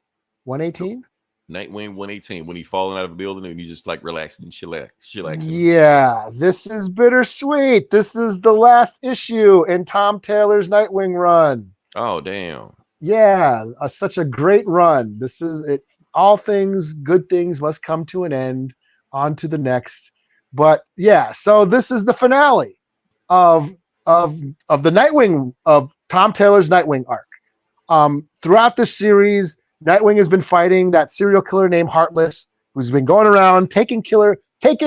S4: 118.
S3: Nightwing 118. When he's falling out of a building and you just like relaxing and chillaxing.
S4: Yeah, this is bittersweet. This is the last issue in Tom Taylor's Nightwing run.
S3: Oh damn.
S4: Yeah, such a great run. This is it. All good things must come to an end. On to the next. But yeah, so this is the finale of the Nightwing, of Tom Taylor's Nightwing arc. Throughout this series, Nightwing has been fighting that serial killer named Heartless, who's been going around taking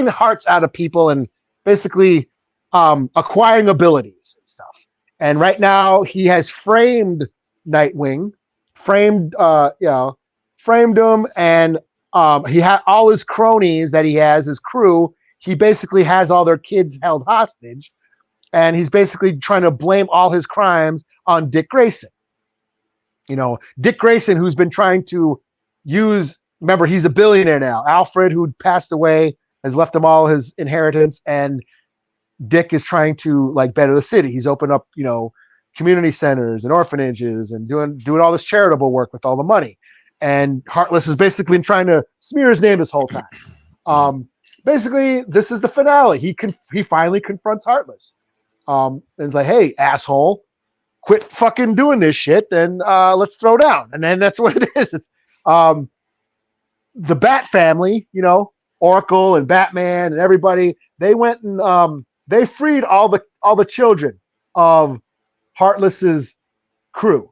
S4: hearts out of people and basically acquiring abilities and stuff. And right now, he has framed Nightwing, framed him, and he had all his cronies that he has, his crew. He basically has all their kids held hostage, and he's basically trying to blame all his crimes on Dick Grayson. You know, Dick Grayson, who's been trying to remember, he's a billionaire now. Alfred, who passed away, has left him all his inheritance, and Dick is trying to like better the city. He's opened up, you know, community centers and orphanages and doing all this charitable work with all the money. And Heartless has basically been trying to smear his name this whole time. Basically, this is the finale. He finally confronts Heartless. And it's like, hey, asshole, quit fucking doing this shit, and let's throw down. And then that's what it is. It's the Bat family, you know, Oracle and Batman and everybody. They went and they freed all the children of Heartless's crew,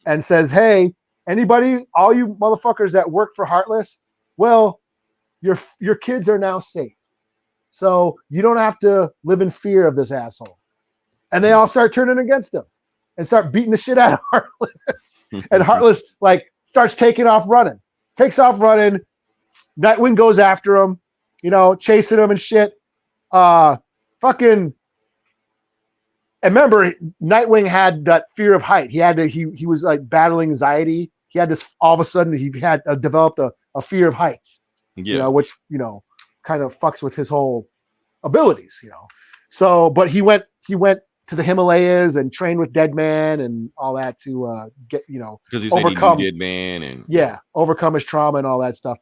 S4: and says, hey, anybody, all you motherfuckers that work for Heartless, well, your kids are now safe. So you don't have to live in fear of this asshole. And they all start turning against him and start beating the shit out of Heartless. And Heartless like takes off running. Nightwing goes after him, you know, chasing him and shit. And remember, Nightwing had that fear of height. He was like battling anxiety. He had this, all of a sudden he had developed a fear of heights, you know, which, you know, kind of fucks with his whole abilities, you know. So, but he went to the Himalayas and trained with Deadman and all that to get, you know,
S3: because he said he knew Deadman and
S4: overcome his trauma and all that stuff.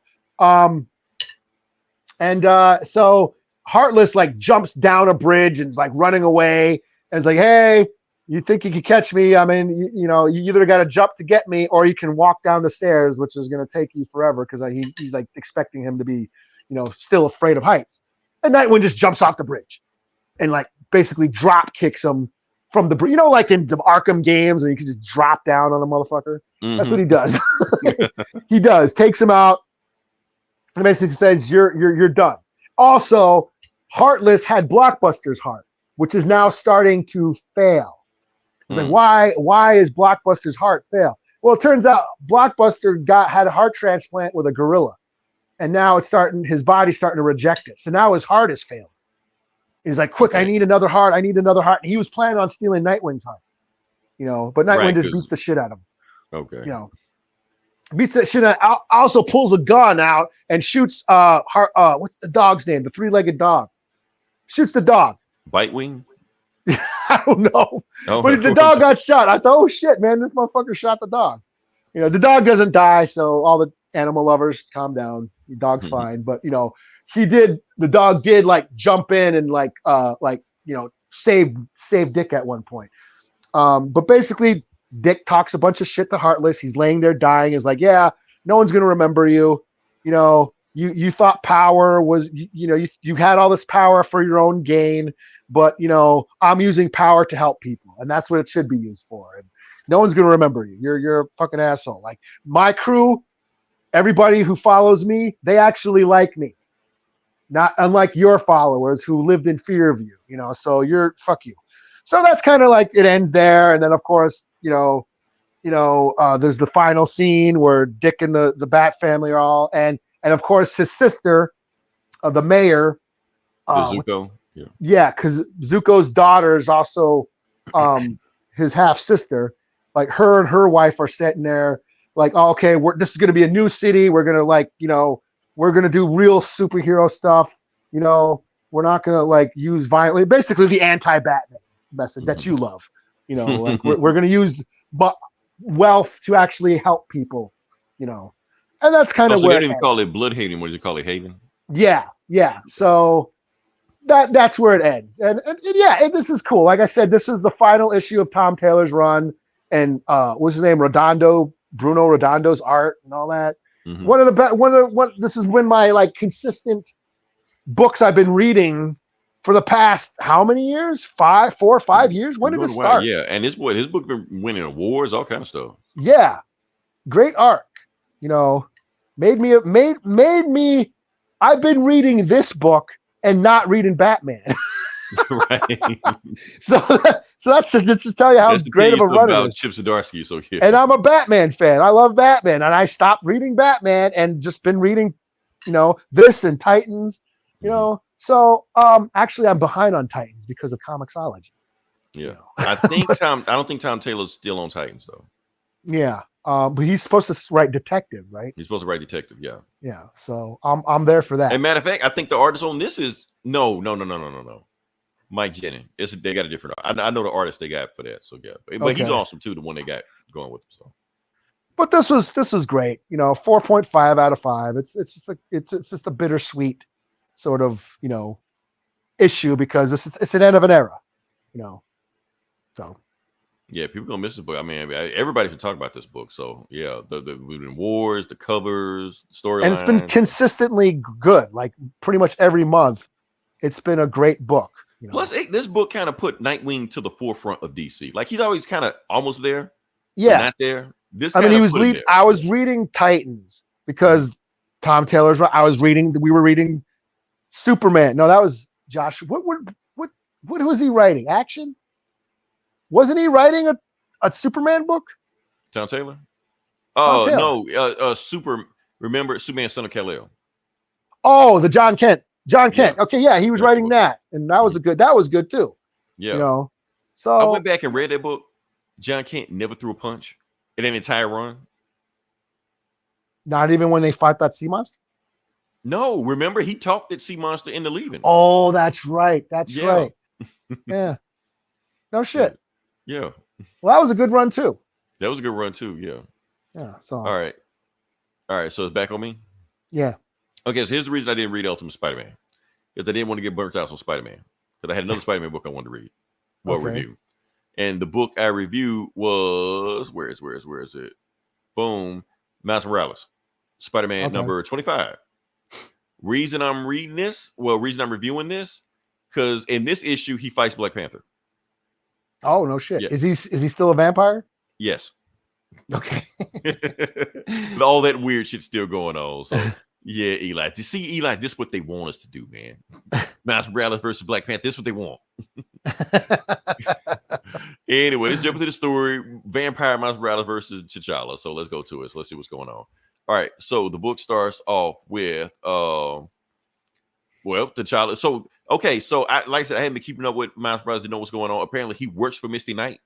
S4: So Heartless like jumps down a bridge and like running away. And it's like, hey, you think you can catch me? I mean, you know, you either got to jump to get me, or you can walk down the stairs, which is going to take you forever, because he's like expecting him to be, you know, still afraid of heights. And Nightwing just jumps off the bridge and like basically drop kicks him from the bridge. You know, like in the Arkham games where you can just drop down on a motherfucker. That's what he does. He does, takes him out, and basically says, you're done. Also, Heartless had Blockbuster's heart, which is now starting to fail. It's like, why is Blockbuster's heart fail? Well, it turns out Blockbuster had a heart transplant with a gorilla, and now his body's starting to reject it. So now his heart is failing. He's like, quick, I need another heart. And he was planning on stealing Nightwing's heart, you know, but Nightwing just beats the shit out of him.
S3: Okay.
S4: You know, beats that shit out. Also pulls a gun out and shoots what's the dog's name? The 3-legged dog. Shoots the dog.
S3: Bitewing?
S4: I don't know. Oh, but the dog got shot. I thought, oh shit, man, this motherfucker shot the dog. You know, the dog doesn't die, so all the animal lovers, calm down. The dog's fine. But you know, the dog did like jump in and like you know, save Dick at one point. But basically Dick talks a bunch of shit to Heartless. He's laying there dying. Is like, yeah, no one's gonna remember you. You know, you thought power was, you know, you had all this power for your own gain, but you know, I'm using power to help people, and that's what it should be used for. And no one's gonna remember you. You're a fucking asshole. Like my crew, everybody who follows me, they actually like me. Not unlike your followers who lived in fear of you, you know, so fuck you. So that's kind of like it ends there. And then of course, you know, there's the final scene where Dick and the Bat family are all, and of course his sister, the mayor,
S3: Zuko.
S4: Yeah, because Zuko's daughter is also his half sister. Like her and her wife are sitting there, like, oh, okay, this is gonna be a new city. We're gonna like, you know, we're gonna do real superhero stuff. You know, we're not gonna like use violently. Basically, the anti-Batman message that you love. You know, like we're gonna use wealth to actually help people. You know, and that's kind of
S3: so
S4: where
S3: they don't even call it Bloodhaven. What do you call it, Haven? Yeah.
S4: So that's where it ends. And this is cool. Like I said, this is the final issue of Tom Taylor's run, and what's his name, Bruno Redondo's art and all that. One of the best. This has been my like consistent books I've been reading for the past how many years? 4 or 5 years. When did it start?
S3: Yeah, and his book been winning awards, all kind of stuff.
S4: Yeah, great arc. You know, made me. I've been reading this book and not reading Batman.
S3: Right.
S4: So that's to tell you how great of a run it is.
S3: Chip Zdarsky, so yeah.
S4: And I'm a Batman fan. I love Batman, and I stopped reading Batman and just been reading, you know, this and Titans. You know, so actually I'm behind on Titans because of Comixology.
S3: Yeah, you know? I don't think Tom Taylor's still on Titans though.
S4: Yeah. But he's supposed to write detective, right?
S3: He's supposed to write detective. Yeah.
S4: Yeah. So I'm there for that.
S3: And matter of fact, I think the artist on this is no. Mike Jennings. They got a different. I know the artist they got for that. So yeah, but he's awesome too. The one they got going with him. So.
S4: But this is great. 4.5 out of 5. It's just a bittersweet sort of issue because it's an end of an era. So.
S3: Yeah, people gonna miss this book. I mean, everybody can talk about this book. So yeah, the wars, the covers, storylines,
S4: and it's been consistently good. Like pretty much every month, it's been a great book.
S3: Plus, this book kind of put Nightwing to the forefront of DC. Like he's always kind of almost there,
S4: yeah,
S3: not there. This
S4: I mean, he was lead. I was reading Titans because Tom Taylor's right. We were reading Superman. No, that was Josh. What was he writing? Action? Wasn't he writing a Superman book?
S3: Tom Taylor? Oh, no. Remember Superman, Son of Kal-El.
S4: Oh, the John Kent. Yeah. Okay, yeah, he was writing that. And that was good too.
S3: Yeah.
S4: So
S3: I went back and read that book. John Kent never threw a punch in an entire run.
S4: Not even when they fought that sea monster?
S3: No, remember he talked at Sea Monster in the Leaving.
S4: Oh, that's right. Right. Yeah. No shit.
S3: Yeah.
S4: Well, that was a good run too.
S3: That was a good run too. Yeah.
S4: Yeah. So.
S3: All right. So it's back on me.
S4: Yeah.
S3: Okay. So here's the reason I didn't read Ultimate Spider-Man, because I didn't want to get burnt out on Spider-Man. Because I had another Spider-Man book I wanted to read. Review. And the book I reviewed was where is it? Boom. Miles Morales, Spider-Man number 25. Reason I'm reviewing this, because in this issue he fights Black Panther.
S4: Oh no shit!
S3: Yeah.
S4: Is he still a vampire?
S3: Yes.
S4: Okay.
S3: But all that weird shit's still going on. So yeah, Eli. To see Eli, this is what they want us to do, man. Miles Morales versus Black Panther. This is what they want. Anyway, let's jump into the story. Vampire Miles Morales versus T'Challa. So let's go to it. So let's see what's going on. All right. So the book starts off with T'Challa. So okay, so like I said, I haven't been keeping up with Miles Morales to know what's going on. Apparently, he works for Misty Knight.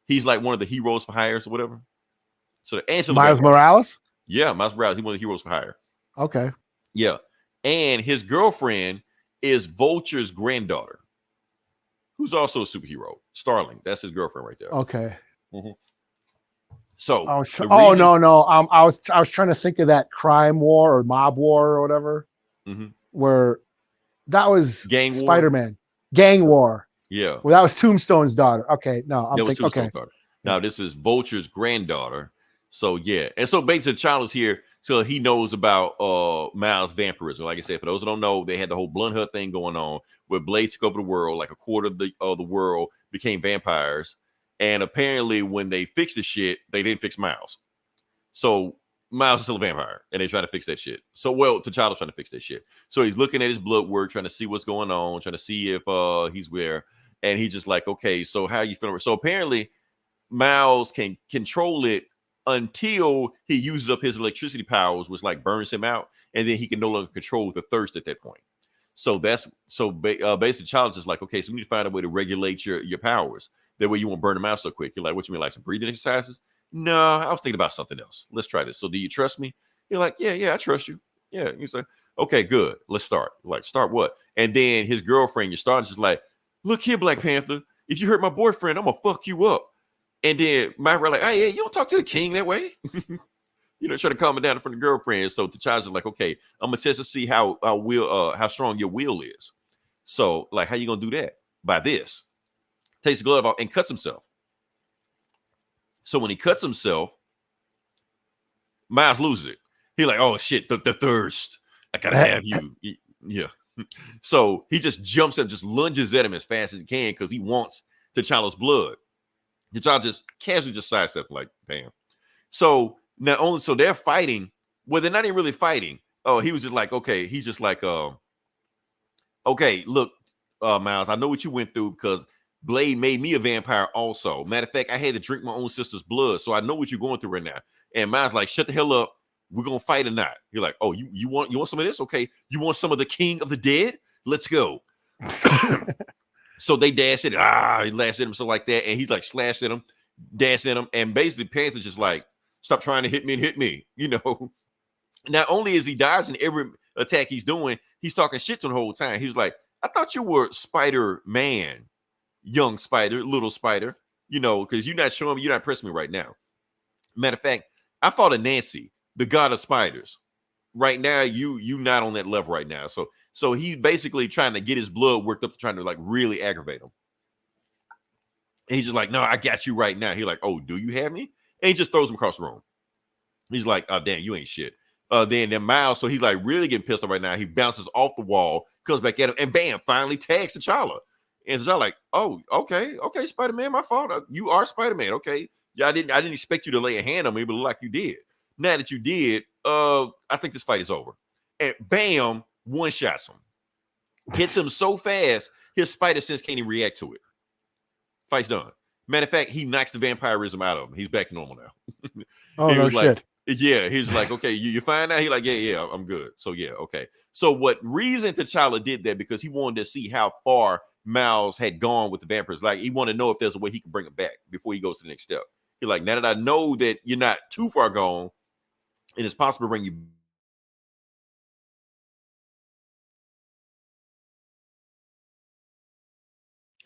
S3: He's like one of the heroes for hires or whatever. So the answer,
S4: Miles Morales.
S3: Yeah, Miles Morales. He's one of the heroes for hire.
S4: Okay.
S3: Yeah, and his girlfriend is Vulture's granddaughter, who's also a superhero. Starling. That's his girlfriend right there.
S4: Okay.
S3: Mm-hmm. So
S4: I was trying to think of that crime war or mob war or whatever, where that was
S3: Gang
S4: Spider-Man. Gang war.
S3: Yeah.
S4: Well, that was Tombstone's daughter. Okay. No, I'm thinking. Okay.
S3: Daughter. Now this is Vulture's granddaughter. So yeah, and so basically, T'Challa's here, so he knows about Miles' vampirism. Like I said, for those who don't know, they had the whole Blood Hunt thing going on, where Blade took over the world. Like a quarter of the world became vampires, and apparently, when they fixed the shit, they didn't fix Miles. So Miles is still a vampire, and they trying to fix that shit. So T'Challa's trying to fix that shit. So he's looking at his blood work, trying to see what's going on, trying to see if he's where, and he's just like, okay, so how you feeling? So apparently, Miles can control it until he uses up his electricity powers, which like burns him out, and then he can no longer control the thirst at that point. So basically, T'Challa's just like, okay, so we need to find a way to regulate your powers. That way you won't burn them out so quick. You're like, what you mean, like some breathing exercises? No, I was thinking about something else. Let's try this. So do you trust me? You're like, yeah, I trust you. Yeah. You say, okay, good. Let's start. Like, start what? And then his girlfriend, your star's just like, look here, Black Panther. If you hurt my boyfriend, I'm gonna fuck you up. And then Myra like, hey, you don't talk to the king that way. Try to calm it down in front of the girlfriend. So T'Challa's like, okay, I'm gonna test to see how strong your will is. So, like, how you gonna do that? By this. Takes the glove off and cuts himself. So when he cuts himself, Miles loses it. He's like, oh shit, the thirst. I gotta have you. Yeah. So he just jumps up, just lunges at him as fast as he can because he wants T'Challa's blood. T'Challa just casually just sidesteps, like, damn. So not only so they're fighting, well, they're not even really fighting. Oh, he was just like, okay, he's just like, okay, look, Miles, I know what you went through because Blade made me a vampire also. Matter of fact, I had to drink my own sister's blood, so I know what you're going through right now. And Miles like, shut the hell up. We're gonna fight or not. You're like, oh, you want some of this? Okay, you want some of the King of the Dead? Let's go. So they dash it. He lashed at him so like that, and he's like slashed at him. dancing him, and basically Panther's just like, stop trying to hit me and hit me. You know, not only is he dodging every attack he's doing, he's talking shit to him the whole time. He was like, I thought you were Spider-Man, young Spider, little Spider, you know, because you're not showing me, you're not pressing me right now. Matter of fact, I fought a Nancy, the god of spiders. Right now, you not on that level right now. So he's basically trying to get his blood worked up to trying to like really aggravate him. And he's just like, no, I got you right now. He's like, oh, do you have me? And he just throws him across the room. He's like, oh, damn, you ain't shit. Then Miles, so he's like really getting pissed off right now. He bounces off the wall, comes back at him, and bam, finally tags T'Challa. And T'Challa like, oh, okay, Spider-Man, my fault. You are Spider-Man, okay. Yeah, I didn't expect you to lay a hand on me, but look like you did. Now that you did, I think this fight is over. And bam, one shots him. Hits him so fast, his spider sense can't even react to it. Fight's done. Matter of fact, he knocks the vampirism out of him. He's back to normal now.
S4: Oh, no shit.
S3: Yeah, he's like, okay, you fine now? He's like, yeah, I'm good. So yeah, okay. So what reason T'Challa did that? Because he wanted to see how far Miles had gone with the vampires. Like, he wanted to know if there's a way he can bring him back before he goes to the next step. He's like, now that I know that you're not too far gone, and it's possible to bring you.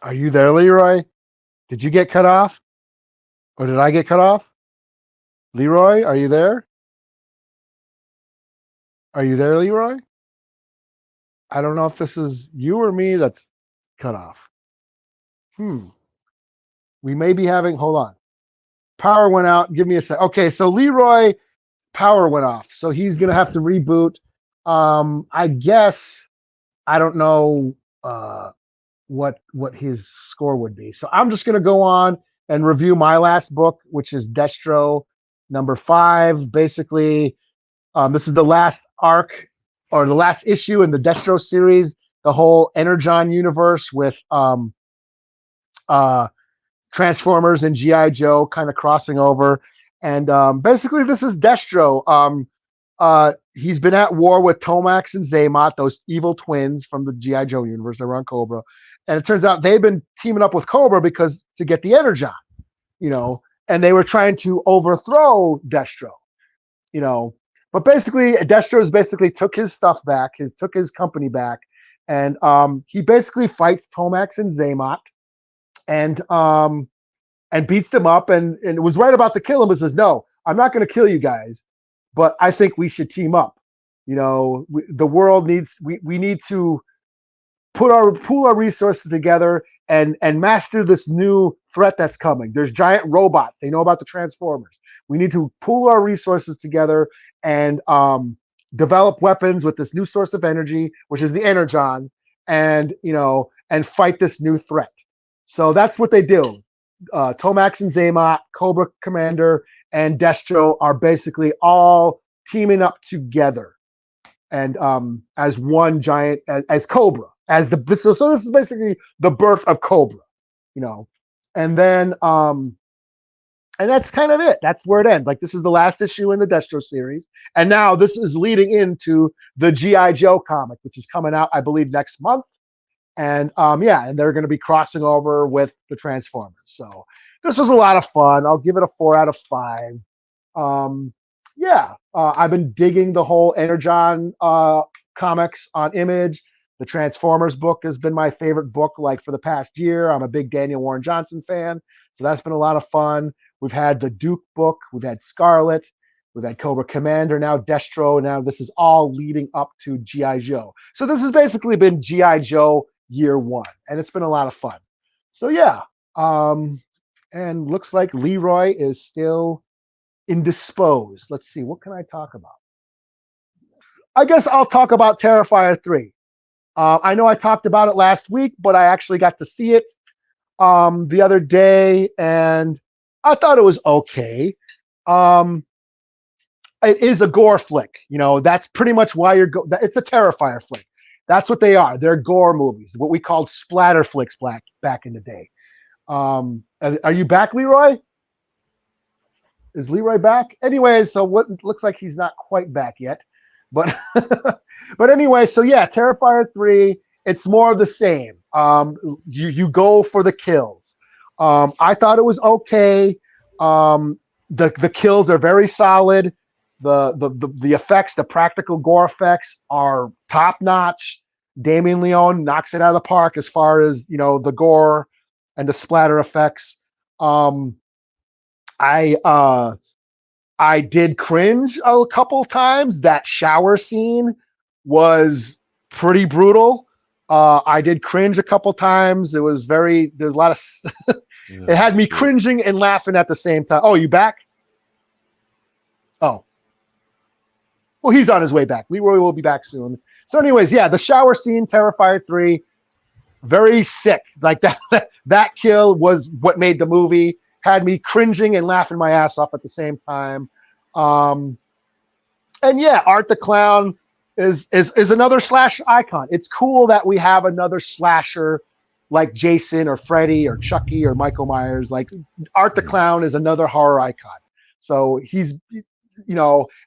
S4: Are you there, Leroy? Did you get cut off? Or did I get cut off? Leroy, are you there? Are you there, Leroy? I don't know if this is you or me that's cut off. We may be having, hold on. Power went out. Give me a sec. Okay, so Leroy, power went off. So he's going to have to reboot. I guess, I don't know what his score would be. So I'm just going to go on and review my last book, which is Destro number 5. Basically, this is the last arc or the last issue in the Destro series, the whole Energon universe with Transformers and G.I. Joe kind of crossing over. And basically, this is Destro. He's been at war with Tomax and Zaymot, those evil twins from the G.I. Joe universe. They were on Cobra. And it turns out they've been teaming up with Cobra because to get the Energon, you know, and they were trying to overthrow Destro, you know. But basically, Destro's basically took his stuff back, took his company back, and he basically fights Tomax and Zaymot, and beats them up, and was right about to kill him, but says, no, I'm not going to kill you guys, but I think we should team up. You know, the world needs, we need to pool our resources together and master this new threat that's coming. There's giant robots. They know about the Transformers. We need to pool our resources together and develop weapons with this new source of energy, which is the Energon, and, you know, and fight this new threat. So that's what they do. Tomax and Zaymot, Cobra Commander, and Destro are basically all teaming up together, and as one giant, as Cobra, as so this is basically the birth of Cobra, you know, and then and that's kind of it. That's where it ends. Like, this is the last issue in the Destro series, and now this is leading into the G.I. Joe comic, which is coming out, I believe, next month. And and they're going to be crossing over with the Transformers. So this was a lot of fun. I'll give it a 4 out of 5. I've been digging the whole Energon comics on Image. The Transformers book has been my favorite book, like, for the past year. I'm a big Daniel Warren Johnson fan, so that's been a lot of fun. We've had the Duke book, we've had Scarlet, we've had Cobra Commander, now Destro. Now this is all leading up to G.I. Joe. So this has basically been G.I. Joe year 1, and it's been a lot of fun. So yeah, and looks like Leroy is still indisposed. Let's see, what can I talk about? I guess I'll talk about Terrifier 3. I know I talked about it last week, but I actually got to see it the other day, and I thought it was okay. It is a gore flick, you know. That's pretty much why it's a Terrifier flick. That's what they are. They're gore movies, what we called splatter flicks back in the day. Are you back, Leroy? Is Leroy back? Anyway, so what looks like he's not quite back yet, but but anyway, so yeah, Terrifier 3. It's more of the same. You go for the kills. I thought it was okay. The kills are very solid. The effects, the practical gore effects are top notch. Damien Leone knocks it out of the park as far as the gore and the splatter effects. I did cringe a couple times. That shower scene was pretty brutal. I did cringe a couple times. There's a lot of it had me cringing and laughing at the same time. Oh, you back? Oh. Well, he's on his way back. Leroy will be back soon. So anyways, yeah, the shower scene, Terrifier 3, very sick. Like that kill was what made the movie. Had me cringing and laughing my ass off at the same time. And yeah, Art the Clown is another slash icon. It's cool that we have another slasher like Jason or Freddy or Chucky or Michael Myers. Like Art the Clown is another horror icon. So he's,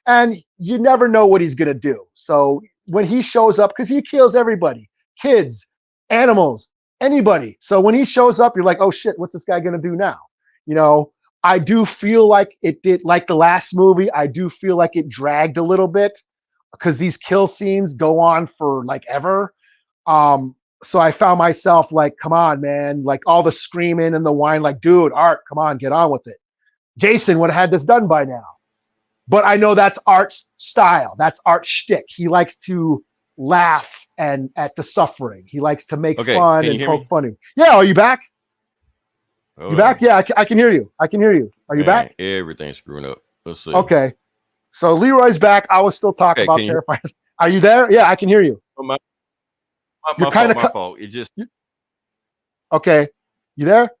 S4: and you never know what he's going to do. So when he shows up, because he kills everybody, kids, animals, anybody. So when he shows up, you're like, oh shit, what's this guy going to do now? I do feel like it did, like the last movie, I do feel like it dragged a little bit because these kill scenes go on for like ever. So I found myself like, come on, man, like all the screaming and the whine, like, dude, Art, come on, get on with it. Jason would have had this done by now. But I know that's Art's style. That's Art's shtick. He likes to laugh and at the suffering. He likes to make fun and poke fun. Yeah, are you back? You back? Yeah, I can hear you. I can hear you. Are you back?
S3: Everything's screwing up. Let's see.
S4: Okay. So Leroy's back. I was still talking about Terrifier. Are you there? Yeah, I can hear you.
S3: My fault. It just.
S4: Okay. You there?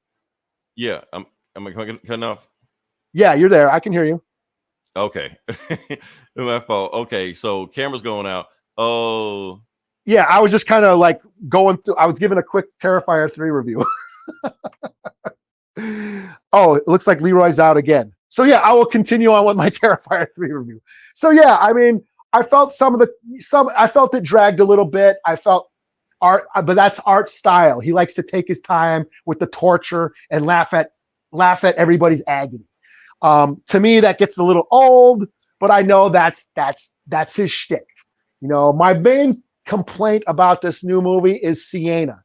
S3: Yeah. Am I cutting off?
S4: Yeah, you're there. I can hear you.
S3: Okay. My fault. Okay. So camera's going out. Oh.
S4: Yeah, I was just kind of like going through. I was giving a quick Terrifier 3 review. Oh, it looks like Leroy's out again. So yeah, I will continue on with my Terrifier 3 review. So yeah, I mean, I felt I felt it dragged a little bit. I felt Art, but that's Art's style. He likes to take his time with the torture and laugh at everybody's agony. To me, that gets a little old, but I know that's his shtick. My main complaint about this new movie is Sienna.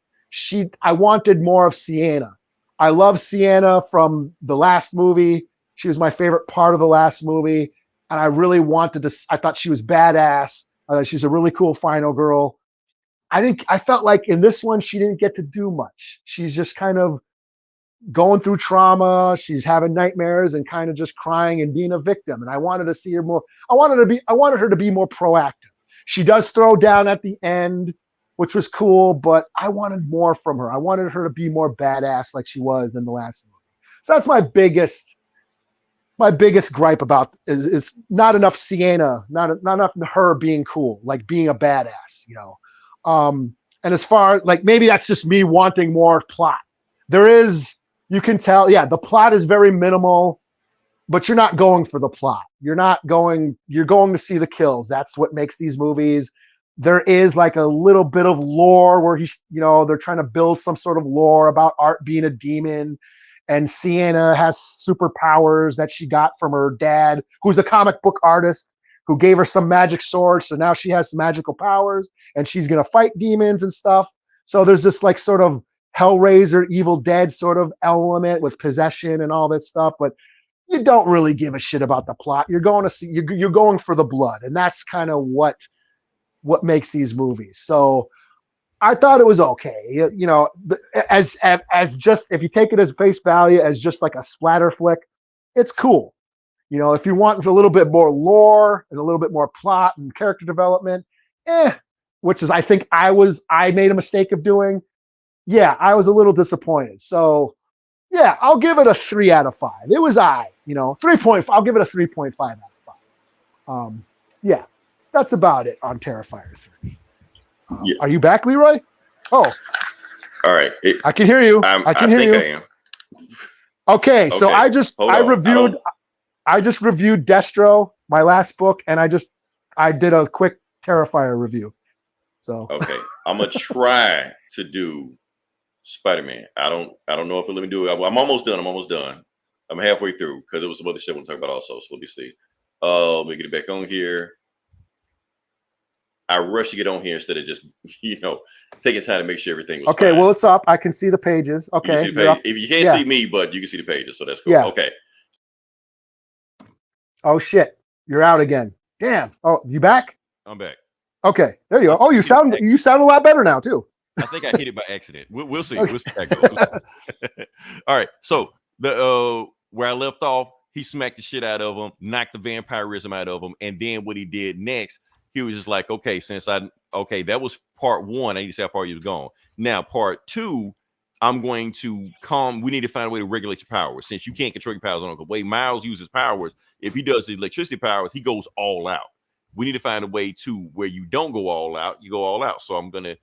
S4: I wanted more of Sienna. I love Sienna from the last movie. She was my favorite part of the last movie. And I really I thought she was badass. She's a really cool final girl. I felt like in this one, she didn't get to do much. She's just kind of going through trauma. She's having nightmares and kind of just crying and being a victim. And I wanted to see her more. I wanted her to be more proactive. She does throw down at the end, which was cool, but I wanted more from her. I wanted her to be more badass like she was in the last movie. So that's my biggest gripe about is not enough Sienna, not enough her being cool, like being a badass, And as far like maybe that's just me wanting more plot. You can tell, yeah, the plot is very minimal, but you're not going for the plot. You're going to see the kills. That's what makes these movies. There is like a little bit of lore where they're trying to build some sort of lore about Art being a demon, and Sienna has superpowers that she got from her dad, who's a comic book artist, who gave her some magic swords. So now she has some magical powers and she's going to fight demons and stuff. So there's this like sort of Hellraiser, Evil Dead sort of element with possession and all that stuff. But you don't really give a shit about the plot. You're going for the blood. And that's kind of what makes these movies. So I thought it was okay. As just, if you take it as face value, as just like a splatter flick, it's cool. If you want a little bit more lore and a little bit more plot and character development, which is, I think I made a mistake of doing. Yeah, I was a little disappointed. So yeah, I'll give it a 3 out of 5. It was 3.5. I'll give it a 3.5 out of 5. Yeah, that's about it on Terrifier 3.
S3: Yeah.
S4: Are you back, Leroy? Oh,
S3: all right.
S4: I can hear you. I can hear you. I am. Okay, so I just reviewed Destro, my last book, and I did a quick Terrifier review. So
S3: okay, I'm gonna try to do Spider-Man. I don't know if it'll let me do it. I'm almost done. I'm halfway through because there was some other shit I want to talk about also. So let me see. Let me get it back on here. I rush to get on here instead of just, taking time to make sure everything was
S4: Okay,
S3: fine.
S4: well, it's up. I can see the pages. Okay.
S3: You can see the page. If you can't see me, but you can see the pages, so that's cool.
S4: Yeah.
S3: Okay.
S4: Oh, shit. You're out again. Damn. Oh, you back?
S3: I'm back.
S4: Okay, there you go. Oh, you sound a lot better now, too.
S3: I think I hit it by accident. We'll see.
S4: Okay.
S3: We'll see how it goes. All right. So the where I left off, he smacked the shit out of him, knocked the vampirism out of him, and then what he did next, he was just like, okay, that was part one. I need to see how far you was gone. Now, part two, I'm going to we need to find a way to regulate your powers. Since you can't control your powers on the way Miles uses powers, if he does the electricity powers, he goes all out. We need to find a way to where you don't go all out, you go all out. So I'm gonna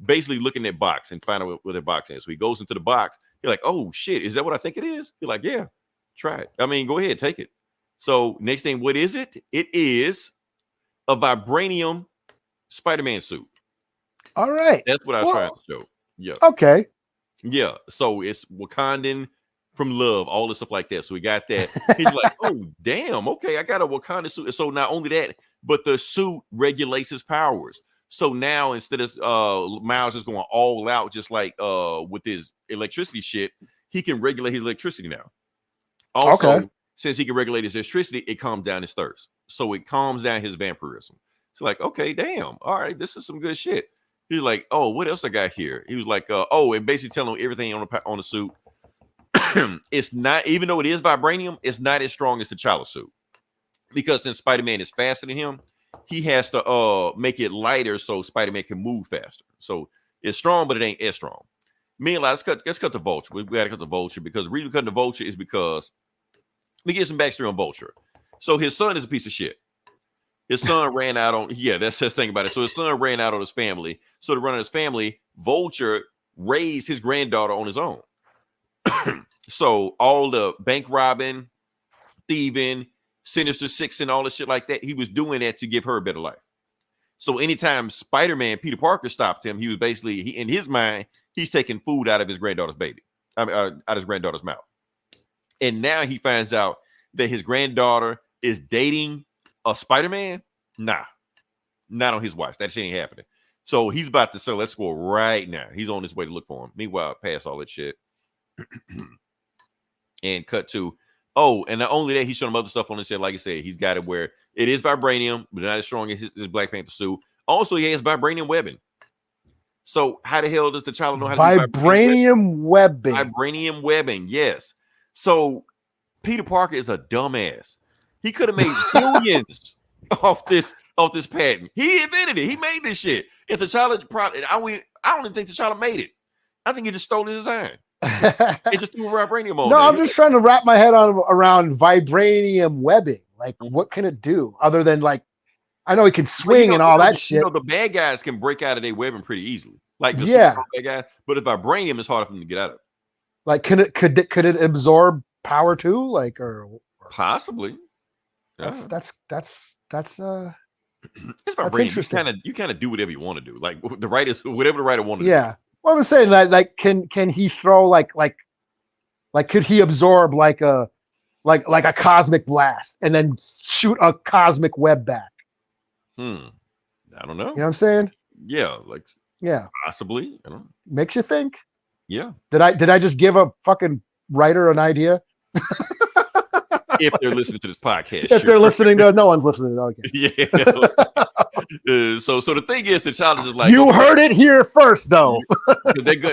S3: basically look in that box and find out what the box is. So he goes into the box. You're like, oh shit, is that what I think it is? You're like, yeah, try it. I mean, go ahead, take it. So next thing, what is it? It is a vibranium Spider-Man suit.
S4: All right.
S3: That's what I was trying to show. Yeah.
S4: Okay.
S3: Yeah. So it's Wakandan from love, all this stuff like that. So we got that. He's like, oh, damn. Okay, I got a Wakanda suit. So not only that, but the suit regulates his powers. So now instead of Miles just going all out, just like with his electricity shit, he can regulate his electricity now. Also, since he can regulate his electricity, it calms down his thirst. So it calms down his vampirism. So like, okay, damn. All right, this is some good shit. He's like, oh, what else I got here? He was like, and basically telling him everything on the suit. It's not, even though it is vibranium, it's not as strong as the T'Challa suit. Because since Spider-Man is faster than him, he has to make it lighter so Spider-Man can move faster. So it's strong, but it ain't as strong. Meanwhile, let's cut the Vulture. We gotta cut the Vulture because the reason we're cutting the Vulture is because we get some backstory on Vulture. So his son is a piece of shit. His son ran out on, that's the thing about it. So his son ran out on his family. So to run on his family, Vulture raised his granddaughter on his own. So all the bank robbing, thieving, Sinister Six and all the shit like that, he was doing that to give her a better life. So anytime Spider-Man, Peter Parker stopped him, he was basically, in his mind, he's taking food out of his granddaughter's baby. Out of his granddaughter's mouth. And now he finds out that his granddaughter is dating a Spider-Man. Nah, not on his watch. That shit ain't happening. So he's about to sell that score right now. He's on his way to look for him. Meanwhile, past all that shit. And cut to, and not only that, he's showing him other stuff on his head. Like I said, he's got it where it is vibranium, but not as strong as his Black Panther suit. Also, he has vibranium webbing. So how the hell does T'Challa know how to do
S4: vibranium webbing?
S3: Vibranium webbing, yes. So Peter Parker is a dumbass. He could have made billions off this patent. He invented it. He made this shit. If T'Challa, I don't even think T'Challa made it. I think he just stole the design. It just threw vibranium on.
S4: No, I'm just trying to wrap my head around vibranium webbing. Like, what can it do other than, like, I know he can swing and all that shit.
S3: The bad guys can break out of their webbing pretty easily. Like the bad guy, but if vibranium is harder for them to get out of.
S4: Like, could it absorb power too? Like, or
S3: possibly.
S4: That's
S3: it's
S4: vibranium. Interesting.
S3: You kind of do whatever you want to do. Like the writers, whatever the writer wanted.
S4: Yeah. Well, I'm saying that, like, can he throw like could he absorb like a cosmic blast and then shoot a cosmic web back?
S3: I don't know.
S4: You know what I'm saying?
S3: Yeah, possibly. I don't know.
S4: Makes you think.
S3: Yeah.
S4: Did I just give a fucking writer an idea?
S3: If they're listening to this podcast,
S4: if they're listening to, no one's listening. Okay.
S3: Yeah. So the thing is, the child is just like,
S4: you heard it here first, though.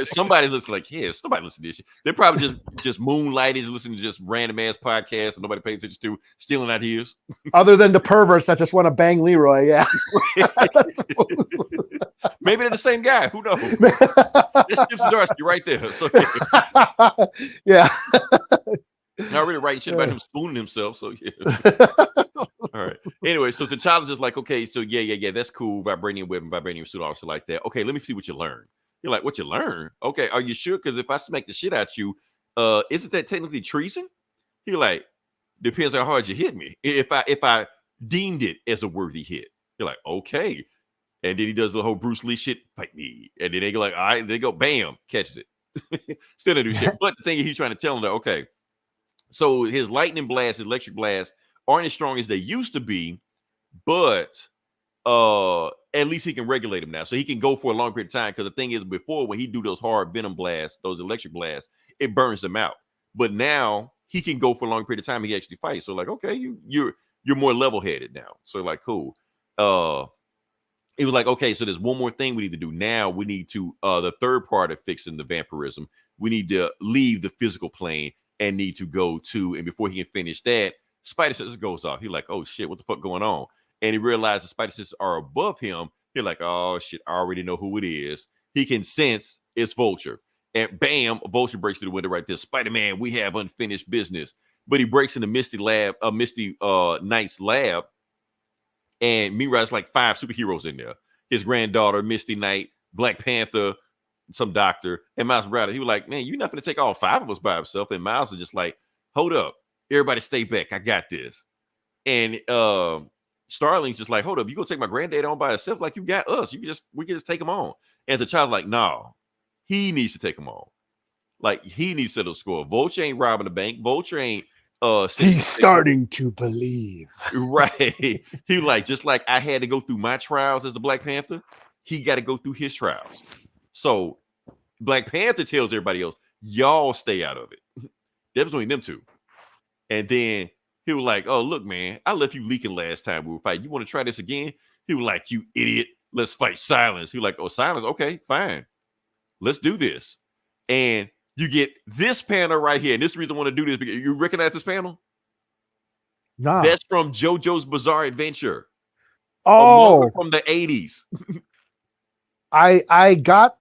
S3: Somebody's listening, like, yeah, somebody listen to this shit. They're probably just moonlighting, listening to just random ass podcasts and nobody pays attention to, stealing ideas.
S4: Other than the perverts that just want to bang Leroy, yeah.
S3: Maybe they're the same guy. Who knows? That's Chip Zdarsky right there. So
S4: yeah.
S3: I already writing shit about him spooning himself, so yeah. All right. Anyway, so the child is just like, okay, so yeah, that's cool. Vibranium web and vibranium suit, also like that. Okay, let me see what you learn. You're like, what you learn? Okay, are you sure? Because if I smack the shit out you, isn't that technically treason? You're like, depends how hard you hit me. If I deemed it as a worthy hit, you're like, okay. And then he does the whole Bruce Lee shit, fight me. And then they go like, all right, they go, bam, catches it. Still didn't do shit. But the thing is, he's trying to tell him that, okay, so his lightning blast, his electric blast aren't as strong as they used to be, but at least he can regulate them now. So he can go for a long period of time. Because the thing is, before, when he do those hard venom blasts, those electric blasts, it burns them out. But now he can go for a long period of time and he actually fights. So like, okay, you're more level-headed now. So like, cool. It was like, okay, so there's one more thing we need to do. Now we need to, the third part of fixing the vampirism, we need to leave the physical plane and need to go to, and before he can finish that, spider senses goes off. He's like, oh shit, what the fuck going on? And he realizes the spider senses are above him. He's like, oh shit, I already know who it is. He can sense it's Vulture. And bam, Vulture breaks through the window right there. Spider-Man, we have unfinished business. But he breaks into Misty Knight's lab. And meanwhile, it's like 5 superheroes in there. His granddaughter, Misty Knight, Black Panther, some doctor, and Miles Morales. He was like, man, you're not going to take all 5 of us by himself. And Miles is just like, hold up. Everybody stay back. I got this. And Starling's just like, hold up. You going to take my granddad on by himself? Like, you got us. We can just take him on. And the child's like, no, he needs to take him on. Like, he needs to settle the score. Vulture ain't robbing the bank. Vulture ain't
S4: he's starting to believe.
S3: Right. He like, just like I had to go through my trials as the Black Panther, he got to go through his trials. So Black Panther tells everybody else, y'all stay out of it. That was only them 2. And then he was like, oh, look, man, I left you leaking last time we were fighting. You want to try this again? He was like, you idiot. Let's fight Silence. He was like, oh, Silence. Okay, fine. Let's do this. And you get this panel right here. And this is the reason I want to do this, because you recognize this panel?
S4: Nah.
S3: That's from JoJo's Bizarre Adventure.
S4: Oh,
S3: from the 80s.
S4: I got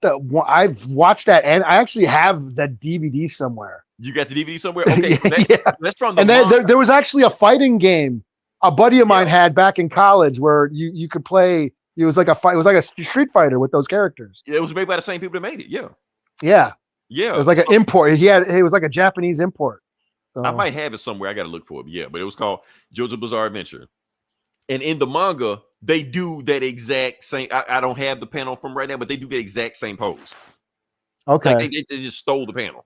S4: I've watched that, and I actually have the DVD somewhere.
S3: You got the DVD somewhere? Okay. That's from the
S4: and there was actually a fighting game a buddy of mine had back in college where you could play. It was like a Street Fighter with those characters.
S3: It was made by the same people that made it. Yeah.
S4: Yeah. It was like an import. It was like a Japanese import. So.
S3: I might have it somewhere. I got to look for it. Yeah, but it was called JoJo's Bizarre Adventure. And in the manga, they do that exact same. I don't have the panel from right now, but they do the exact same pose.
S4: Okay.
S3: Like they just stole the panel.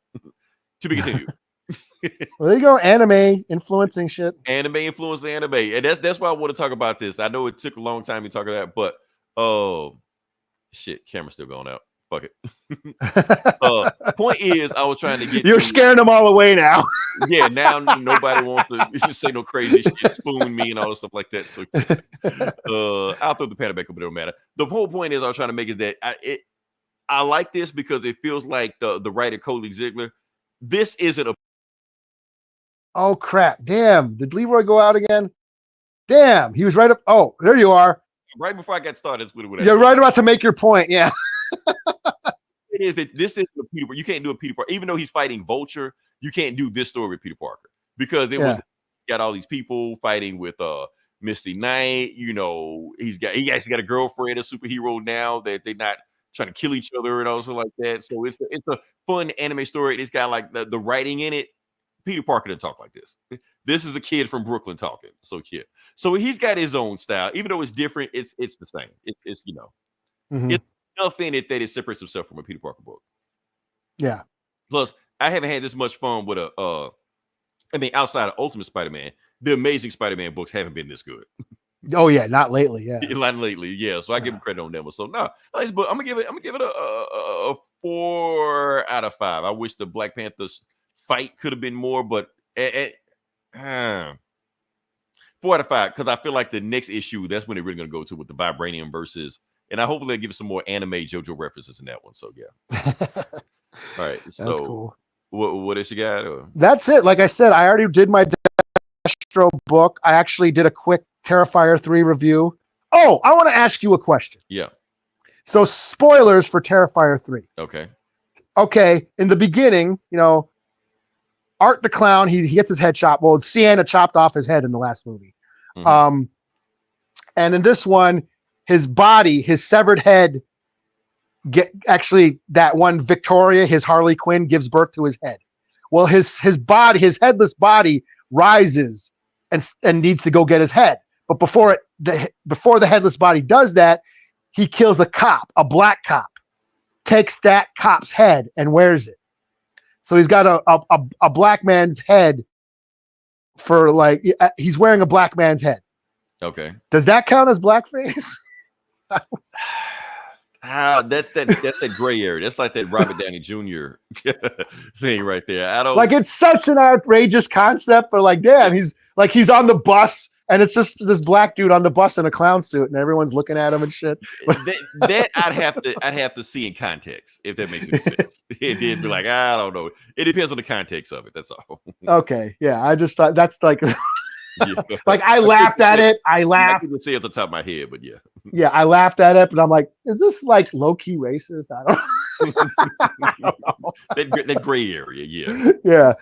S3: To be continued.
S4: Well, there you go. Anime influencing shit.
S3: Anime influenced the anime. And that's why I want to talk about this. I know it took a long time to talk about that, but shit, camera's still going out. Fuck it. Point is, I was trying to get.
S4: You're scaring them all away now.
S3: Yeah, now nobody wants to say no crazy shit, spoon me and all this stuff like that. So I'll throw the panel back up, but it don't matter. The whole point is I was trying to make is that I like this because it feels like the writer Cody Ziegler. This isn't a.
S4: Oh crap! Damn, did Leroy go out again? Damn, he was right up. Oh, there you are.
S3: Right before I got started with it.
S4: You're right about to make your point. Yeah.
S3: It is that this is a Peter Parker. You can't do a Peter Parker, even though he's fighting Vulture. You can't do this story with Peter Parker because it was got all these people fighting with Misty Knight. You know, he actually got a girlfriend, a superhero now that they're not trying to kill each other and all stuff like that. So it's a fun anime story. It's got like the writing in it. Peter Parker didn't talk like this. This is a kid from Brooklyn talking. So he's got his own style, even though it's different. It's the same. It's you know, it's enough in it that it separates himself from a Peter Parker book.
S4: Yeah.
S3: Plus, I haven't had this much fun with outside of Ultimate Spider-Man, the Amazing Spider-Man books haven't been this good.
S4: Oh yeah, not lately. Yeah,
S3: not lately. Yeah, so I give him credit on them. So no, I'm gonna give it a 4 out of 5. I wish the Black Panther's fight could have been more, but 4 out of 5 because I feel like the next issue that's when they're really gonna go to with the Vibranium versus, and I hopefully they'll give some more anime JoJo references in that one. So yeah. All right, so
S4: that's cool.
S3: What else you got? Or?
S4: That's it. Like I said, I already did my Destro book. I actually did a quick Terrifier 3 review. Oh, I want to ask you a question.
S3: Yeah.
S4: So spoilers for Terrifier 3. Okay. In the beginning, you know, Art the Clown, he gets his head chopped. Well, Sienna chopped off his head in the last movie. And in this one, his body, his severed head, that one Victoria, his Harley Quinn, gives birth to his head. Well, his body, his headless body rises and needs to go get his head. But before the headless body does that, he kills a cop, a black cop, takes that cop's head and wears it. So he's got a black man's head for like he's wearing a black man's head.
S3: Okay.
S4: Does that count as blackface?
S3: That's that gray area. That's like that Robert Downey Jr. thing right there. I don't
S4: like it's such an outrageous concept, but like, damn, he's on the bus and it's just this black dude on the bus in a clown suit and everyone's looking at him and shit.
S3: that I'd have to see in context if that makes any sense. It did be like, I don't know. It depends on the context of it. That's all.
S4: Okay, yeah, I just thought that's like.
S3: Yeah.
S4: Like I laughed at it. I laughed.
S3: I couldn't say at the top of my head, but yeah.
S4: Yeah, I laughed at it, but I'm like, is this like low key racist? I don't know.
S3: that gray area, yeah.
S4: Yeah.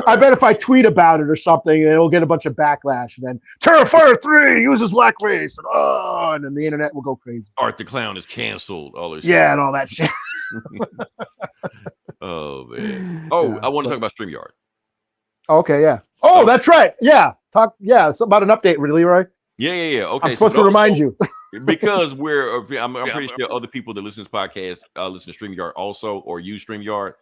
S4: I bet if I tweet about it or something, it'll get a bunch of backlash. And then Terrifier 3 uses blackface, and then the internet will go crazy.
S3: Art the Clown is canceled. All this.
S4: Yeah, and all that shit.
S3: Oh man. Oh, I want to talk about StreamYard.
S4: Okay, yeah. Oh, that's right. Yeah. It's about an update, Leroy.
S3: Yeah. Okay.
S4: I'm supposed to remind you.
S3: Because I'm pretty sure other people that listen to this podcast listen to StreamYard also or use StreamYard.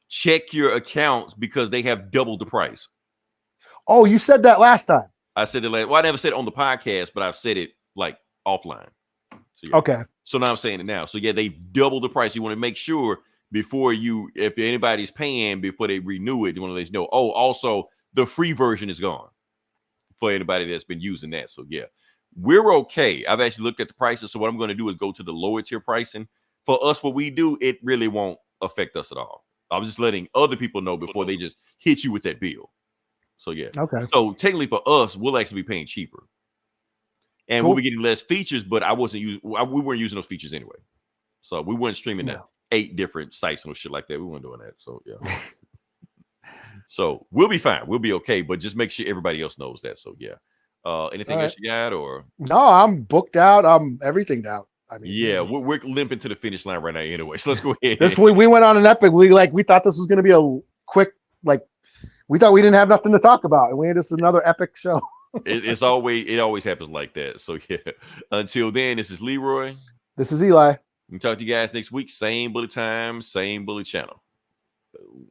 S3: Check your accounts because they have doubled the price.
S4: Oh, you said that last time.
S3: I said it I never said it on the podcast, but I've said it like offline. So, yeah.
S4: Okay.
S3: So now I'm saying it now. So yeah, they doubled the price. You want to make sure before if anybody's paying before they renew it, you want to let you know. Oh, also the free version is gone for anybody that's been using that. So yeah, we're okay. I've actually looked at the prices. So what I'm going to do is go to the lower tier pricing. For us, what we do, it really won't affect us at all. I'm just letting other people know before they just hit you with that bill. So yeah.
S4: Okay.
S3: So technically for us, we'll actually be paying cheaper. And we'll be getting less features, but we weren't using those features anyway. So we weren't streaming that 8 different sites and shit like that. We weren't doing that. So yeah. So we'll be fine. We'll be okay. But just make sure everybody else knows that. So yeah. Anything else you got or?
S4: No, I'm booked out. I'm everything out. I mean,
S3: yeah, we're limping to the finish line right now anyway. So let's go ahead.
S4: We went on an epic. We thought this was going to be a quick, we thought we didn't have nothing to talk about. And we had this another epic show.
S3: it always happens like that. So yeah. Until then, this is Leroy.
S4: This is Eli.
S3: We'll talk to you guys next week. Same bullet time, same bullet channel. Boom.